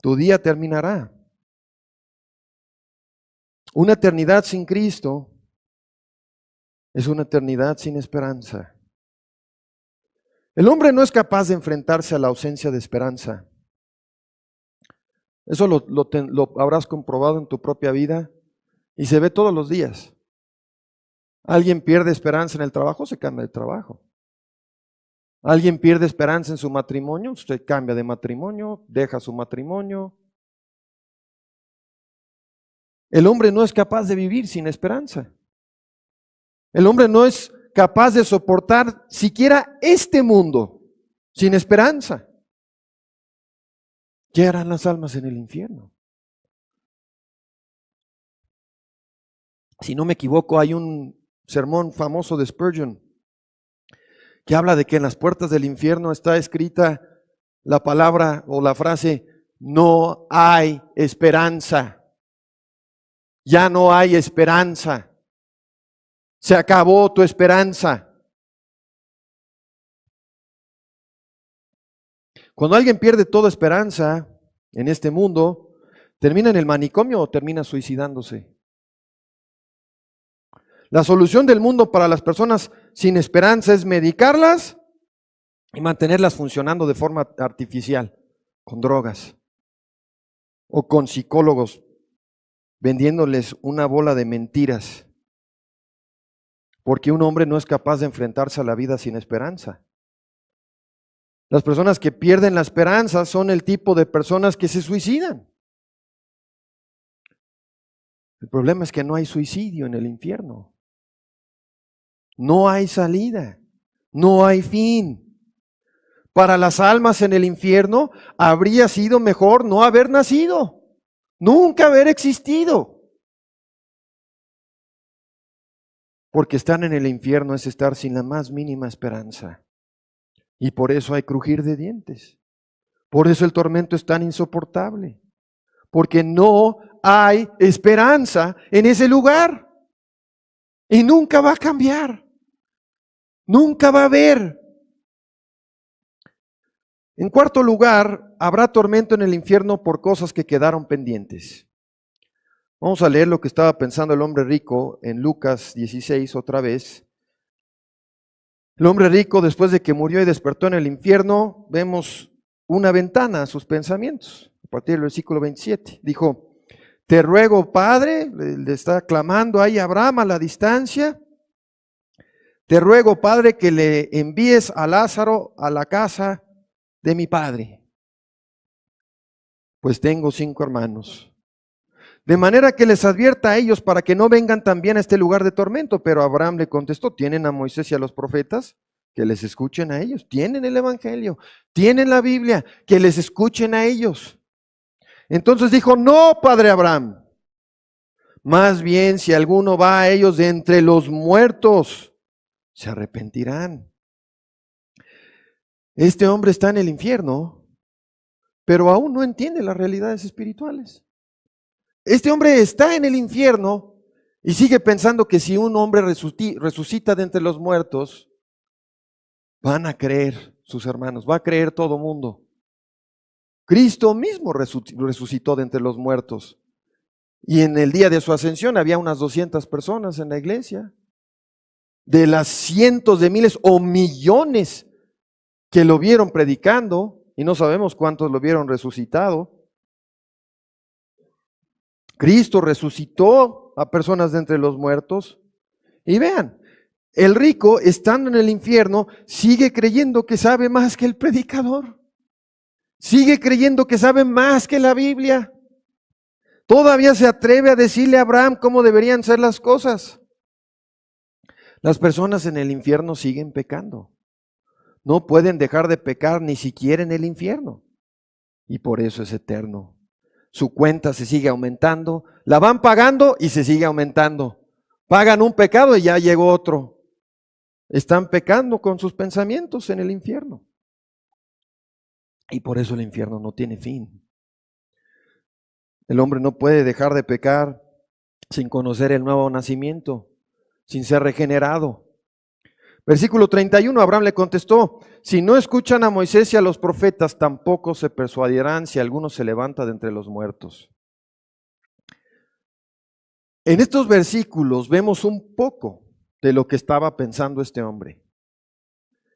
[SPEAKER 1] Tu día terminará. Una eternidad sin Cristo es una eternidad sin esperanza. El hombre no es capaz de enfrentarse a la ausencia de esperanza. Eso lo habrás comprobado en tu propia vida y se ve todos los días. Alguien pierde esperanza en el trabajo, se cambia de trabajo. Alguien pierde esperanza en su matrimonio, usted cambia de matrimonio, deja su matrimonio. El hombre no es capaz de vivir sin esperanza. El hombre no es capaz de soportar siquiera este mundo sin esperanza. ¿Qué harán las almas en el infierno? Si no me equivoco, hay un sermón famoso de Spurgeon que habla de que en las puertas del infierno está escrita la palabra o la frase, no hay esperanza. Ya no hay esperanza. Se acabó tu esperanza. Cuando alguien pierde toda esperanza en este mundo, ¿termina en el manicomio o termina suicidándose? La solución del mundo para las personas sin esperanza es medicarlas y mantenerlas funcionando de forma artificial, con drogas o con psicólogos, vendiéndoles una bola de mentiras, porque un hombre no es capaz de enfrentarse a la vida sin esperanza. Las personas que pierden la esperanza son el tipo de personas que se suicidan. El problema es que no hay suicidio en el infierno. No hay salida, no hay fin. Para las almas en el infierno habría sido mejor no haber nacido, nunca haber existido. Porque estar en el infierno es estar sin la más mínima esperanza. Y por eso hay crujir de dientes. Por eso el tormento es tan insoportable. Porque no hay esperanza en ese lugar. Y nunca va a cambiar. Nunca va a haber. En cuarto lugar, habrá tormento en el infierno por cosas que quedaron pendientes. Vamos a leer lo que estaba pensando el hombre rico en Lucas 16 otra vez. El hombre rico, después de que murió y despertó en el infierno, vemos una ventana a sus pensamientos. A partir del versículo 27, dijo, te ruego, Padre, le está clamando ahí a Abraham a la distancia, te ruego, Padre, que le envíes a Lázaro a la casa de mi padre, pues tengo 5 hermanos. De manera que les advierta a ellos para que no vengan también a este lugar de tormento. Pero Abraham le contestó, tienen a Moisés y a los profetas, que les escuchen a ellos. Tienen el Evangelio, tienen la Biblia, que les escuchen a ellos. Entonces dijo, no, padre Abraham, más bien si alguno va a ellos de entre los muertos, se arrepentirán. Este hombre está en el infierno, pero aún no entiende las realidades espirituales. Este hombre está en el infierno y sigue pensando que si un hombre resucita de entre los muertos, van a creer sus hermanos, va a creer todo mundo. Cristo mismo resucitó de entre los muertos. Y en el día de su ascensión había unas 200 personas en la iglesia. De las cientos de miles o millones que lo vieron predicando, y no sabemos cuántos lo vieron resucitado, Cristo resucitó a personas de entre los muertos. Y vean, el rico, estando en el infierno, sigue creyendo que sabe más que el predicador. Sigue creyendo que sabe más que la Biblia. Todavía se atreve a decirle a Abraham cómo deberían ser las cosas. Las personas en el infierno siguen pecando. No pueden dejar de pecar ni siquiera en el infierno. Y por eso es eterno. Su cuenta se sigue aumentando, la van pagando y se sigue aumentando. Pagan un pecado y ya llegó otro. Están pecando con sus pensamientos en el infierno. Y por eso el infierno no tiene fin. El hombre no puede dejar de pecar sin conocer el nuevo nacimiento, sin ser regenerado. Versículo 31, Abraham le contestó, si no escuchan a Moisés y a los profetas, tampoco se persuadirán si alguno se levanta de entre los muertos. En estos versículos vemos un poco de lo que estaba pensando este hombre.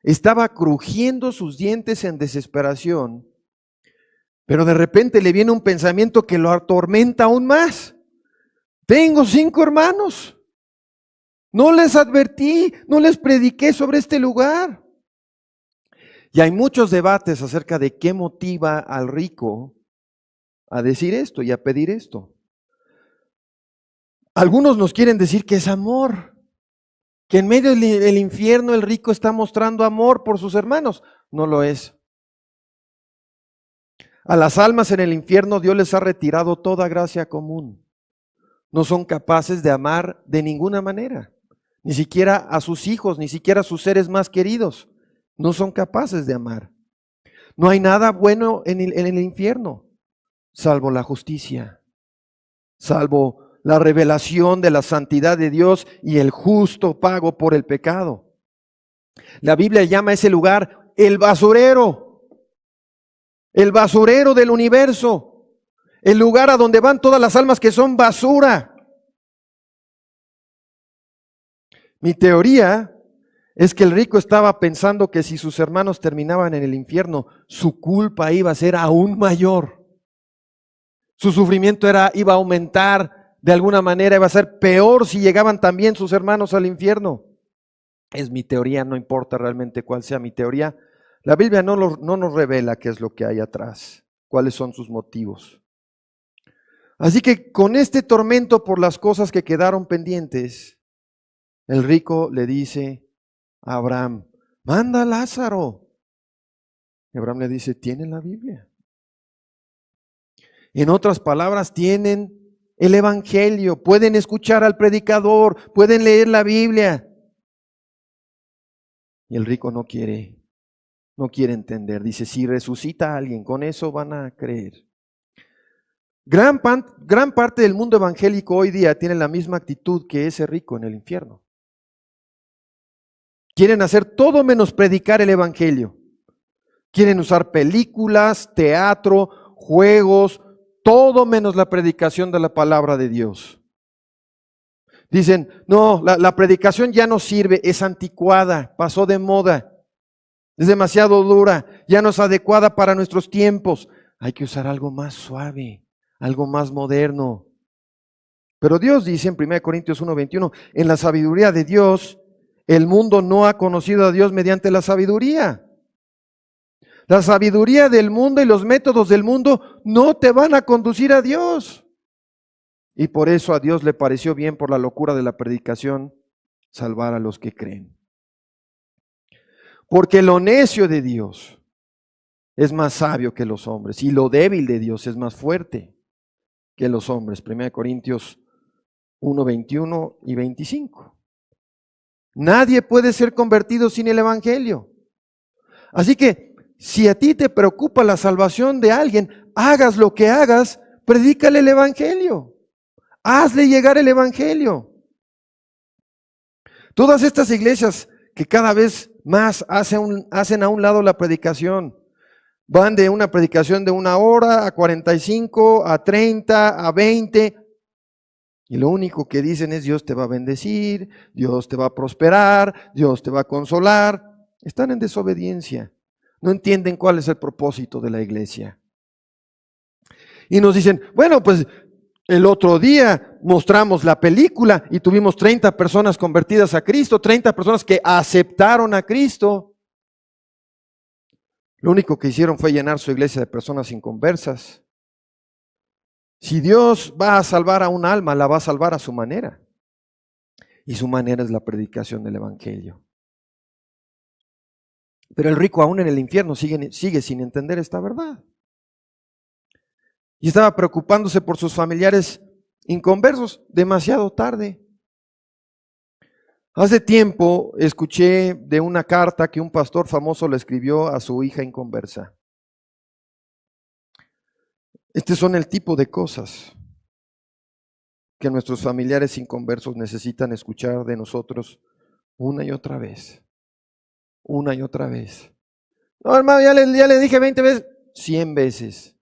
[SPEAKER 1] Estaba crujiendo sus dientes en desesperación, pero de repente le viene un pensamiento que lo atormenta aún más. Tengo 5 hermanos. No les advertí, no les prediqué sobre este lugar. Y hay muchos debates acerca de qué motiva al rico a decir esto y a pedir esto. Algunos nos quieren decir que es amor, que en medio del infierno el rico está mostrando amor por sus hermanos. No lo es. A las almas en el infierno Dios les ha retirado toda gracia común. No son capaces de amar de ninguna manera, ni siquiera a sus hijos, ni siquiera a sus seres más queridos. No son capaces de amar. No hay nada bueno en el infierno, salvo la justicia, salvo la revelación de la santidad de Dios y el justo pago por el pecado. La Biblia llama a ese lugar el basurero del universo, el lugar a donde van todas las almas que son basura. Mi teoría es que el rico estaba pensando que si sus hermanos terminaban en el infierno, su culpa iba a ser aún mayor. Su sufrimiento iba a aumentar de alguna manera, iba a ser peor si llegaban también sus hermanos al infierno. Es mi teoría, no importa realmente cuál sea mi teoría. La Biblia no nos revela qué es lo que hay atrás, cuáles son sus motivos. Así que con este tormento por las cosas que quedaron pendientes, el rico le dice a Abraham, manda a Lázaro. Y Abraham le dice, ¿tienen la Biblia? En otras palabras, tienen el Evangelio, pueden escuchar al predicador, pueden leer la Biblia. Y el rico no quiere entender. Dice, si resucita a alguien, con eso van a creer. Gran parte del mundo evangélico hoy día tiene la misma actitud que ese rico en el infierno. Quieren hacer todo menos predicar el Evangelio. Quieren usar películas, teatro, juegos, todo menos la predicación de la palabra de Dios. Dicen, no, la predicación ya no sirve, es anticuada, pasó de moda, es demasiado dura, ya no es adecuada para nuestros tiempos. Hay que usar algo más suave, algo más moderno. Pero Dios dice en 1 Corintios 1:21, en la sabiduría de Dios, el mundo no ha conocido a Dios mediante la sabiduría. La sabiduría del mundo y los métodos del mundo no te van a conducir a Dios. Y por eso a Dios le pareció bien, por la locura de la predicación, salvar a los que creen. Porque lo necio de Dios es más sabio que los hombres, y lo débil de Dios es más fuerte que los hombres. 1 Corintios 1:21 y 25. Nadie puede ser convertido sin el Evangelio. Así que, si a ti te preocupa la salvación de alguien, hagas lo que hagas, predícale el Evangelio. Hazle llegar el Evangelio. Todas estas iglesias que cada vez más hacen a un lado la predicación, van de una predicación de 1 hora a 45, a 30, a 20, y lo único que dicen es Dios te va a bendecir, Dios te va a prosperar, Dios te va a consolar. Están en desobediencia. No entienden cuál es el propósito de la iglesia. Y nos dicen, bueno, pues el otro día mostramos la película y tuvimos 30 personas convertidas a Cristo, 30 personas que aceptaron a Cristo. Lo único que hicieron fue llenar su iglesia de personas inconversas. Si Dios va a salvar a un alma, la va a salvar a su manera. Y su manera es la predicación del Evangelio. Pero el rico aún en el infierno sigue sin entender esta verdad. Y estaba preocupándose por sus familiares inconversos demasiado tarde. Hace tiempo escuché de una carta que un pastor famoso le escribió a su hija inconversa. Estos son el tipo de cosas que nuestros familiares inconversos necesitan escuchar de nosotros una y otra vez. Una y otra vez. No, hermano, ya le dije 20 veces, 100 veces,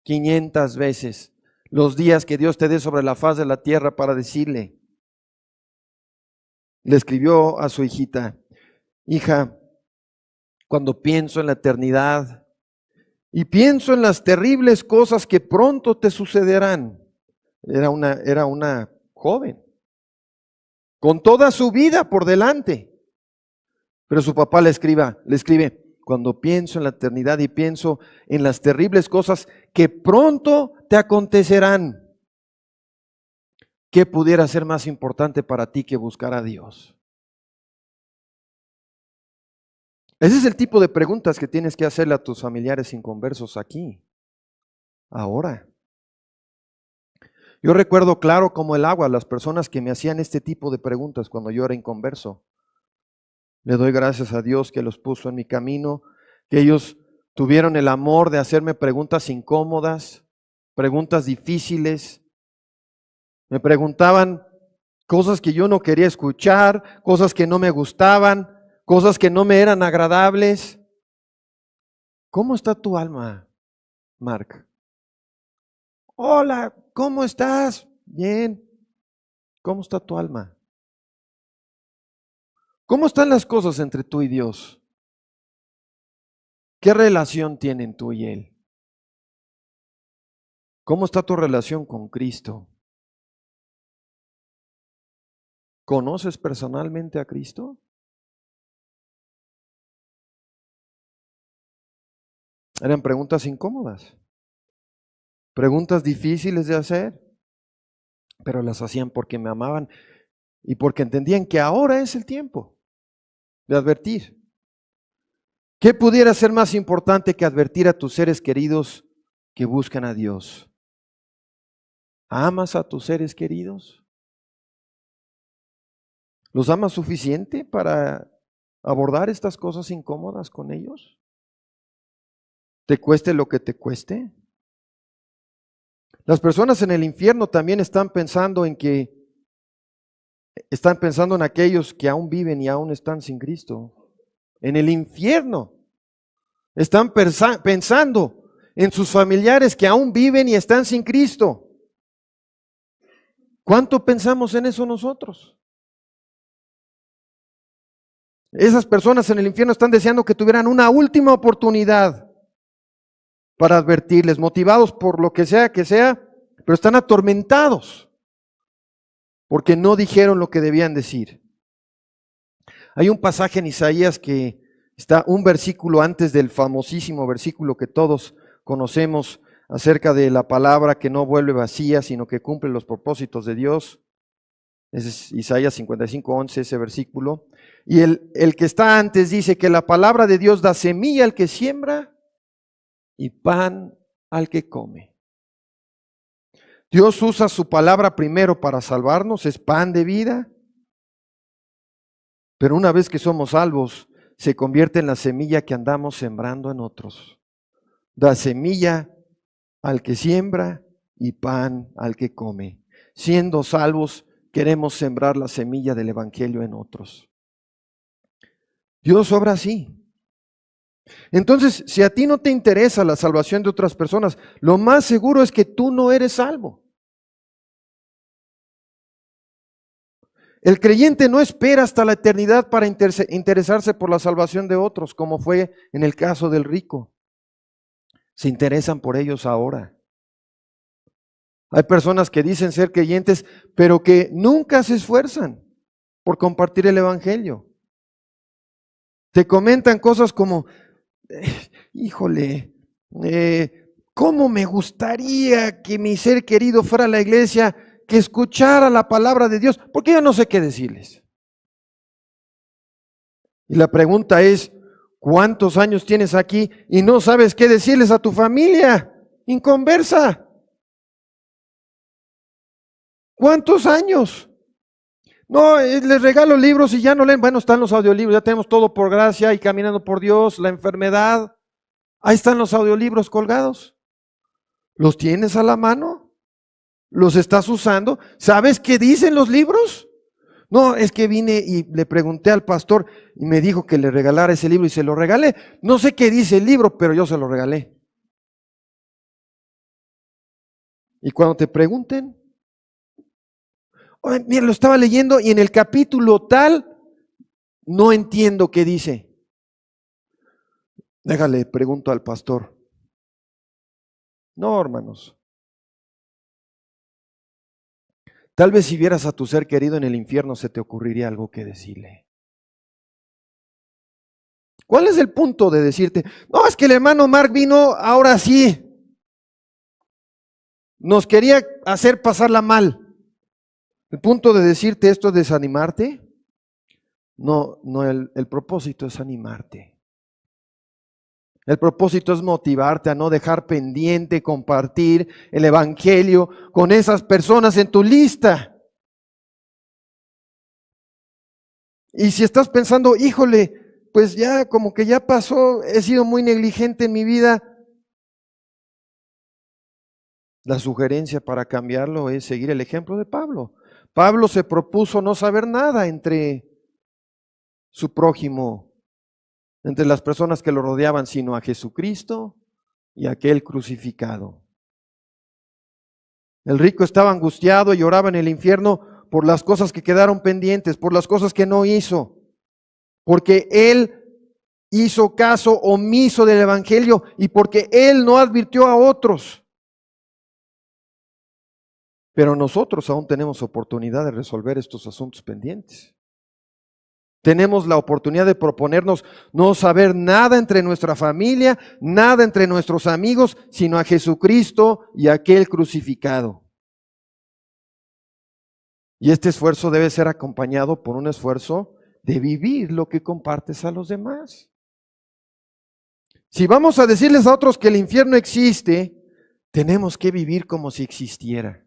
[SPEAKER 1] 500 veces, los días que Dios te dé sobre la faz de la tierra para decirle. Le escribió a su hijita, hija, cuando pienso en la eternidad y pienso en las terribles cosas que pronto te sucederán. Era una joven, con toda su vida por delante. Pero su papá le escribe, cuando pienso en la eternidad y pienso en las terribles cosas que pronto te acontecerán. ¿qué pudiera ser más importante para ti que buscar a Dios? Ese es el tipo de preguntas que tienes que hacerle a tus familiares inconversos aquí, ahora. Yo recuerdo claro como el agua las personas que me hacían este tipo de preguntas cuando yo era inconverso. Le doy gracias a Dios que los puso en mi camino, que ellos tuvieron el amor de hacerme preguntas incómodas, preguntas difíciles. Me preguntaban cosas que yo no quería escuchar, cosas que no me gustaban, cosas que no me eran agradables. ¿Cómo está tu alma, Mark? Hola, ¿cómo estás? Bien. ¿Cómo está tu alma? ¿Cómo están las cosas entre tú y Dios? ¿Qué relación tienen tú y Él? ¿Cómo está tu relación con Cristo? ¿Conoces personalmente a Cristo? Eran preguntas incómodas, preguntas difíciles de hacer, pero las hacían porque me amaban y porque entendían que ahora es el tiempo de advertir. ¿Qué pudiera ser más importante que advertir a tus seres queridos que buscan a Dios? ¿Amas a tus seres queridos? ¿Los amas suficiente para abordar estas cosas incómodas con ellos? ¿Te cueste lo que te cueste? Las personas en el infierno también están pensando en aquellos que aún viven y aún están sin Cristo. En el infierno están pensando en sus familiares que aún viven y están sin Cristo. ¿Cuánto pensamos en eso nosotros? Esas personas en el infierno están deseando que tuvieran una última oportunidad para advertirles, motivados por lo que sea, pero están atormentados porque no dijeron lo que debían decir. Hay un pasaje en Isaías que está un versículo antes del famosísimo versículo que todos conocemos acerca de la palabra que no vuelve vacía, sino que cumple los propósitos de Dios. Es Isaías 55:11, ese versículo. Y el que está antes dice que la palabra de Dios da semilla al que siembra y pan al que come. Dios usa su palabra primero para salvarnos, es pan de vida. Pero una vez que somos salvos, se convierte en la semilla que andamos sembrando en otros. Da semilla al que siembra y pan al que come. Siendo salvos, queremos sembrar la semilla del Evangelio en otros. Dios obra así. Entonces, si a ti no te interesa la salvación de otras personas, lo más seguro es que tú no eres salvo. El creyente no espera hasta la eternidad para interesarse por la salvación de otros, como fue en el caso del rico. Se interesan por ellos ahora. Hay personas que dicen ser creyentes, pero que nunca se esfuerzan por compartir el Evangelio. Te comentan cosas como, híjole, ¿cómo me gustaría que mi ser querido fuera a la iglesia, que escuchara la palabra de Dios? Porque yo no sé qué decirles. Y la pregunta es, ¿cuántos años tienes aquí y no sabes qué decirles a tu familia inconversa? ¿Cuántos años? No, les regalo libros y ya no leen. Bueno, están los audiolibros, ya tenemos todo por gracia y caminando por Dios, la enfermedad. Ahí están los audiolibros colgados. ¿Los tienes a la mano? ¿Los estás usando? ¿Sabes qué dicen los libros? No, es que vine y le pregunté al pastor y me dijo que le regalara ese libro y se lo regalé. No sé qué dice el libro, pero yo se lo regalé. Y cuando te pregunten, oye, mira, lo estaba leyendo y en el capítulo tal, no entiendo qué dice. Déjale, pregunto al pastor. No, hermanos. Tal vez si vieras a tu ser querido en el infierno se te ocurriría algo que decirle. ¿Cuál es el punto de decirte, no, es que el hermano Mark vino ahora sí? Nos quería hacer pasarla mal. El punto de decirte esto es desanimarte. No, el propósito es animarte. El propósito es motivarte a no dejar pendiente compartir el evangelio con esas personas en tu lista. Y si estás pensando, híjole, pues ya como que ya pasó, he sido muy negligente en mi vida, la sugerencia para cambiarlo es seguir el ejemplo de Pablo. Pablo se propuso no saber nada entre su prójimo, entre las personas que lo rodeaban, sino a Jesucristo y a aquel crucificado. El rico estaba angustiado y lloraba en el infierno por las cosas que quedaron pendientes, por las cosas que no hizo, porque él hizo caso omiso del evangelio y porque él no advirtió a otros. Pero nosotros aún tenemos oportunidad de resolver estos asuntos pendientes. Tenemos la oportunidad de proponernos no saber nada entre nuestra familia, nada entre nuestros amigos, sino a Jesucristo y a aquel crucificado. Y este esfuerzo debe ser acompañado por un esfuerzo de vivir lo que compartes a los demás. Si vamos a decirles a otros que el infierno existe, tenemos que vivir como si existiera.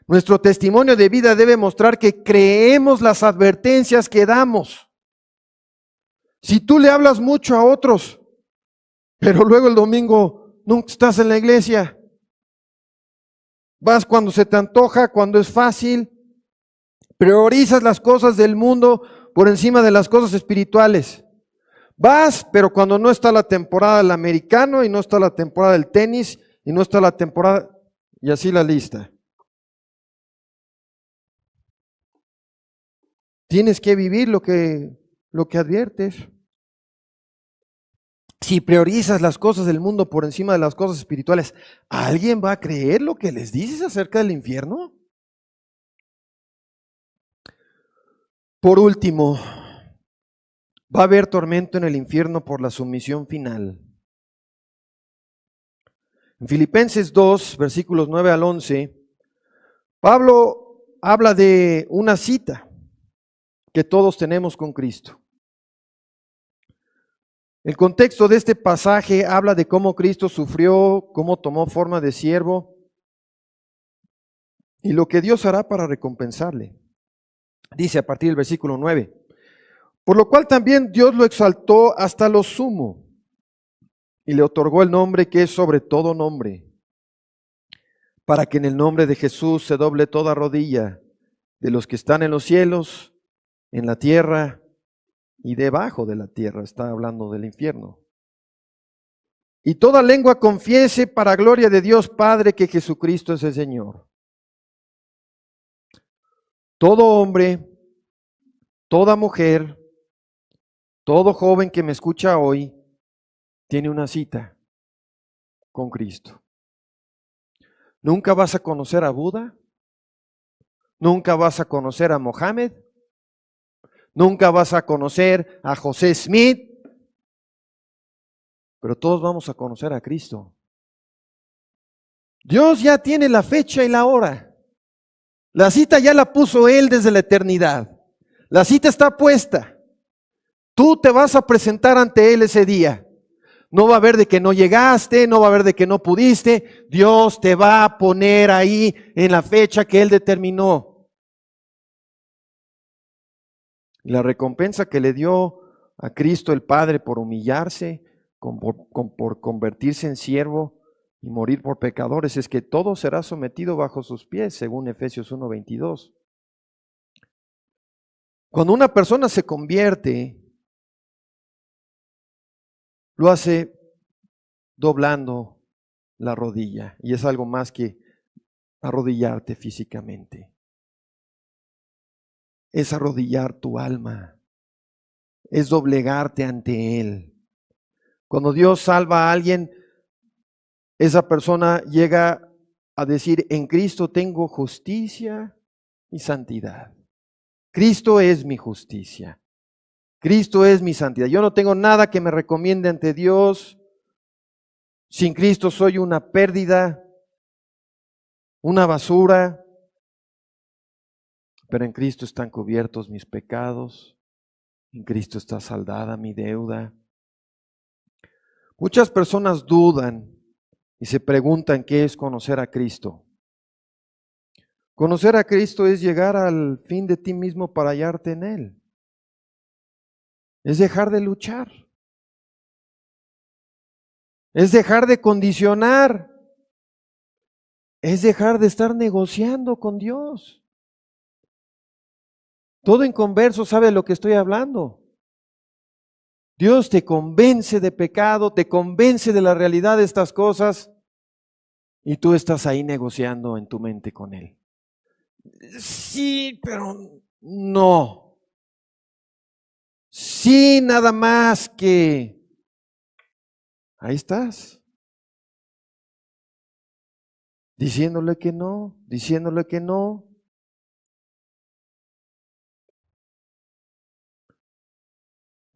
[SPEAKER 1] Nuestro testimonio de vida debe mostrar que creemos las advertencias que damos. Si tú le hablas mucho a otros, pero luego el domingo nunca estás en la iglesia, vas cuando se te antoja, cuando es fácil, priorizas las cosas del mundo por encima de las cosas espirituales. Vas, pero cuando no está la temporada del americano y no está la temporada del tenis y no está la temporada, y así la lista. Tienes que vivir lo que adviertes. Si priorizas las cosas del mundo por encima de las cosas espirituales, ¿alguien va a creer lo que les dices acerca del infierno? Por último, va a haber tormento en el infierno por la sumisión final. En Filipenses 2, versículos 9 al 11, Pablo habla de una cita que todos tenemos con Cristo. El contexto de este pasaje habla de cómo Cristo sufrió, cómo tomó forma de siervo y lo que Dios hará para recompensarle. Dice a partir del versículo 9, por lo cual también Dios lo exaltó hasta lo sumo y le otorgó el nombre que es sobre todo nombre, para que en el nombre de Jesús se doble toda rodilla de los que están en los cielos, en la tierra y debajo de la tierra. Está hablando del infierno. Y toda lengua confiese para gloria de Dios Padre que Jesucristo es el Señor. Todo hombre, toda mujer, todo joven que me escucha hoy, tiene una cita con Cristo. Nunca vas a conocer a Buda, nunca vas a conocer a Mohammed, nunca vas a conocer a José Smith, pero todos vamos a conocer a Cristo. Dios ya tiene la fecha y la hora. La cita ya la puso Él desde la eternidad. La cita está puesta. Tú te vas a presentar ante Él ese día. No va a haber de que no llegaste, no va a haber de que no pudiste. Dios te va a poner ahí en la fecha que Él determinó. La recompensa que le dio a Cristo el Padre por humillarse, por convertirse en siervo y morir por pecadores, es que todo será sometido bajo sus pies, según Efesios 1:22. Cuando una persona se convierte, lo hace doblando la rodilla, y es algo más que arrodillarte físicamente. Es arrodillar tu alma, es doblegarte ante Él. Cuando Dios salva a alguien, esa persona llega a decir, en Cristo tengo justicia y santidad. Cristo es mi justicia. Cristo es mi santidad. Yo no tengo nada que me recomiende ante Dios. Sin Cristo soy una pérdida, una basura. pero en Cristo están cubiertos mis pecados, en Cristo está saldada mi deuda. Muchas personas dudan y se preguntan qué es conocer a Cristo. Conocer a Cristo es llegar al fin de ti mismo para hallarte en Él. Es dejar de luchar. Es dejar de condicionar. Es dejar de estar negociando con Dios. Todo inconverso sabe de lo que estoy hablando. Dios te convence de pecado, te convence de la realidad de estas cosas y tú estás ahí negociando en tu mente con Él. Sí, pero no. Sí, nada más que... Ahí estás. Diciéndole que no, diciéndole que no.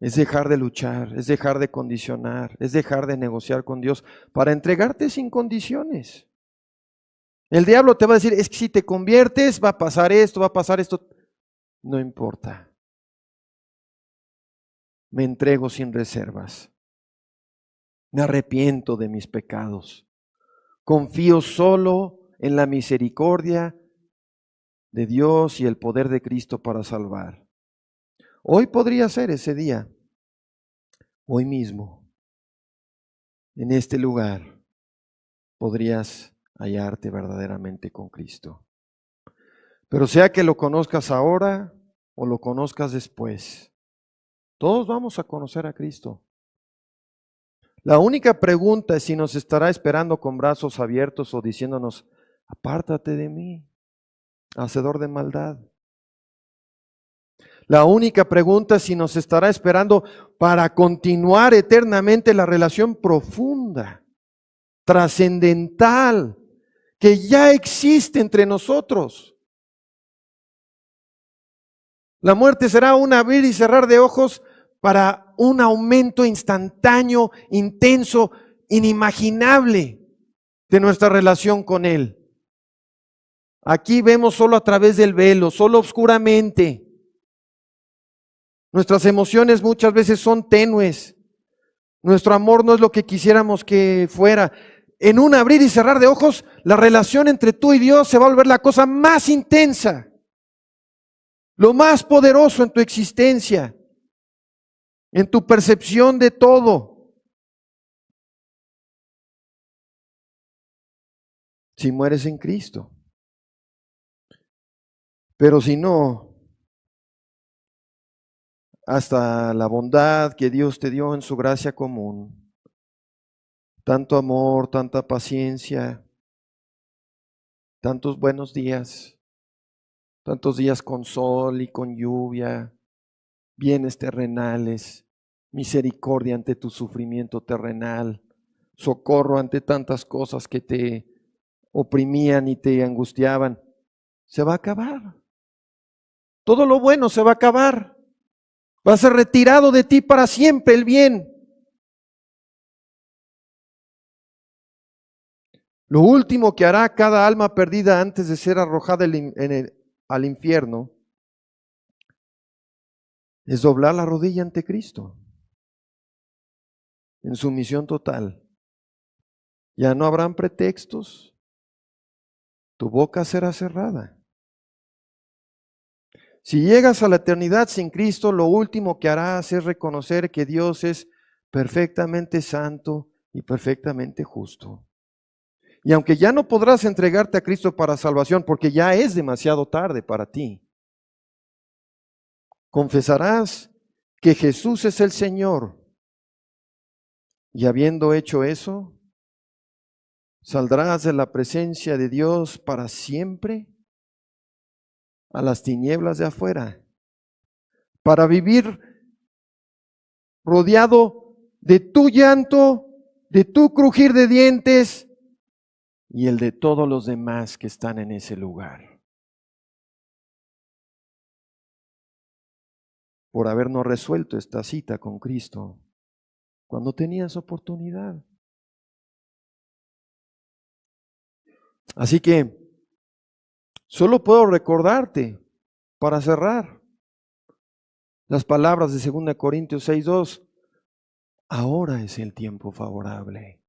[SPEAKER 1] Es dejar de luchar, es dejar de condicionar, es dejar de negociar con Dios para entregarte sin condiciones. El diablo te va a decir, es que si te conviertes va a pasar esto, va a pasar esto. No importa. Me entrego sin reservas. Me arrepiento de mis pecados. Confío solo en la misericordia de Dios y el poder de Cristo para salvar. Hoy podría ser ese día. Hoy mismo, en este lugar, podrías hallarte verdaderamente con Cristo. Pero sea que lo conozcas ahora o lo conozcas después, todos vamos a conocer a Cristo. La única pregunta es si nos estará esperando con brazos abiertos o diciéndonos, apártate de mí, hacedor de maldad. La única pregunta es si nos estará esperando para continuar eternamente la relación profunda, trascendental, que ya existe entre nosotros. La muerte será un abrir y cerrar de ojos para un aumento instantáneo, intenso, inimaginable de nuestra relación con Él. Aquí vemos solo a través del velo, solo oscuramente. Nuestras emociones muchas veces son tenues. Nuestro amor no es lo que quisiéramos que fuera. En un abrir y cerrar de ojos, la relación entre tú y Dios se va a volver la cosa más intensa, lo más poderoso en tu existencia, en tu percepción de todo. Si mueres en Cristo. Pero si no, hasta la bondad que Dios te dio en su gracia común, tanto amor, tanta paciencia, tantos buenos días, tantos días con sol y con lluvia, bienes terrenales, misericordia ante tu sufrimiento terrenal, socorro ante tantas cosas que te oprimían y te angustiaban, se va a acabar. Todo lo bueno se va a acabar. Va a ser retirado de ti para siempre el bien. Lo último que hará cada alma perdida antes de ser arrojada al infierno es doblar la rodilla ante Cristo en sumisión total. Ya no habrán pretextos. Tu boca será cerrada. Si llegas a la eternidad sin Cristo, lo último que harás es reconocer que Dios es perfectamente santo y perfectamente justo. Y aunque ya no podrás entregarte a Cristo para salvación, porque ya es demasiado tarde para ti, confesarás que Jesús es el Señor. Y habiendo hecho eso, saldrás de la presencia de Dios para siempre a las tinieblas de afuera, para vivir rodeado de tu llanto, de tu crujir de dientes y el de todos los demás que están en ese lugar, por habernos resuelto esta cita con Cristo cuando tenías oportunidad. Así que solo puedo recordarte para cerrar, las palabras de 2 Corintios 6:2, ahora es el tiempo favorable.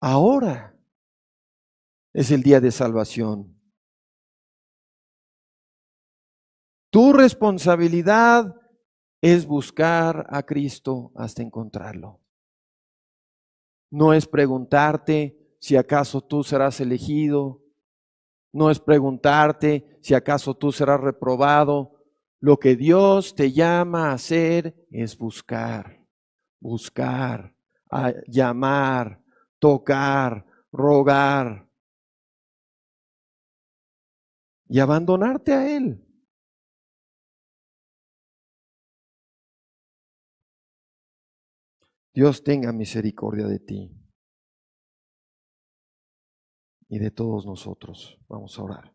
[SPEAKER 1] Ahora es el día de salvación. Tu responsabilidad es buscar a Cristo hasta encontrarlo. No es preguntarte si acaso tú serás elegido. No es preguntarte si acaso tú serás reprobado. Lo que Dios te llama a hacer es buscar, a llamar, tocar, rogar y abandonarte a Él. Dios tenga misericordia de ti y de todos nosotros. Vamos a orar.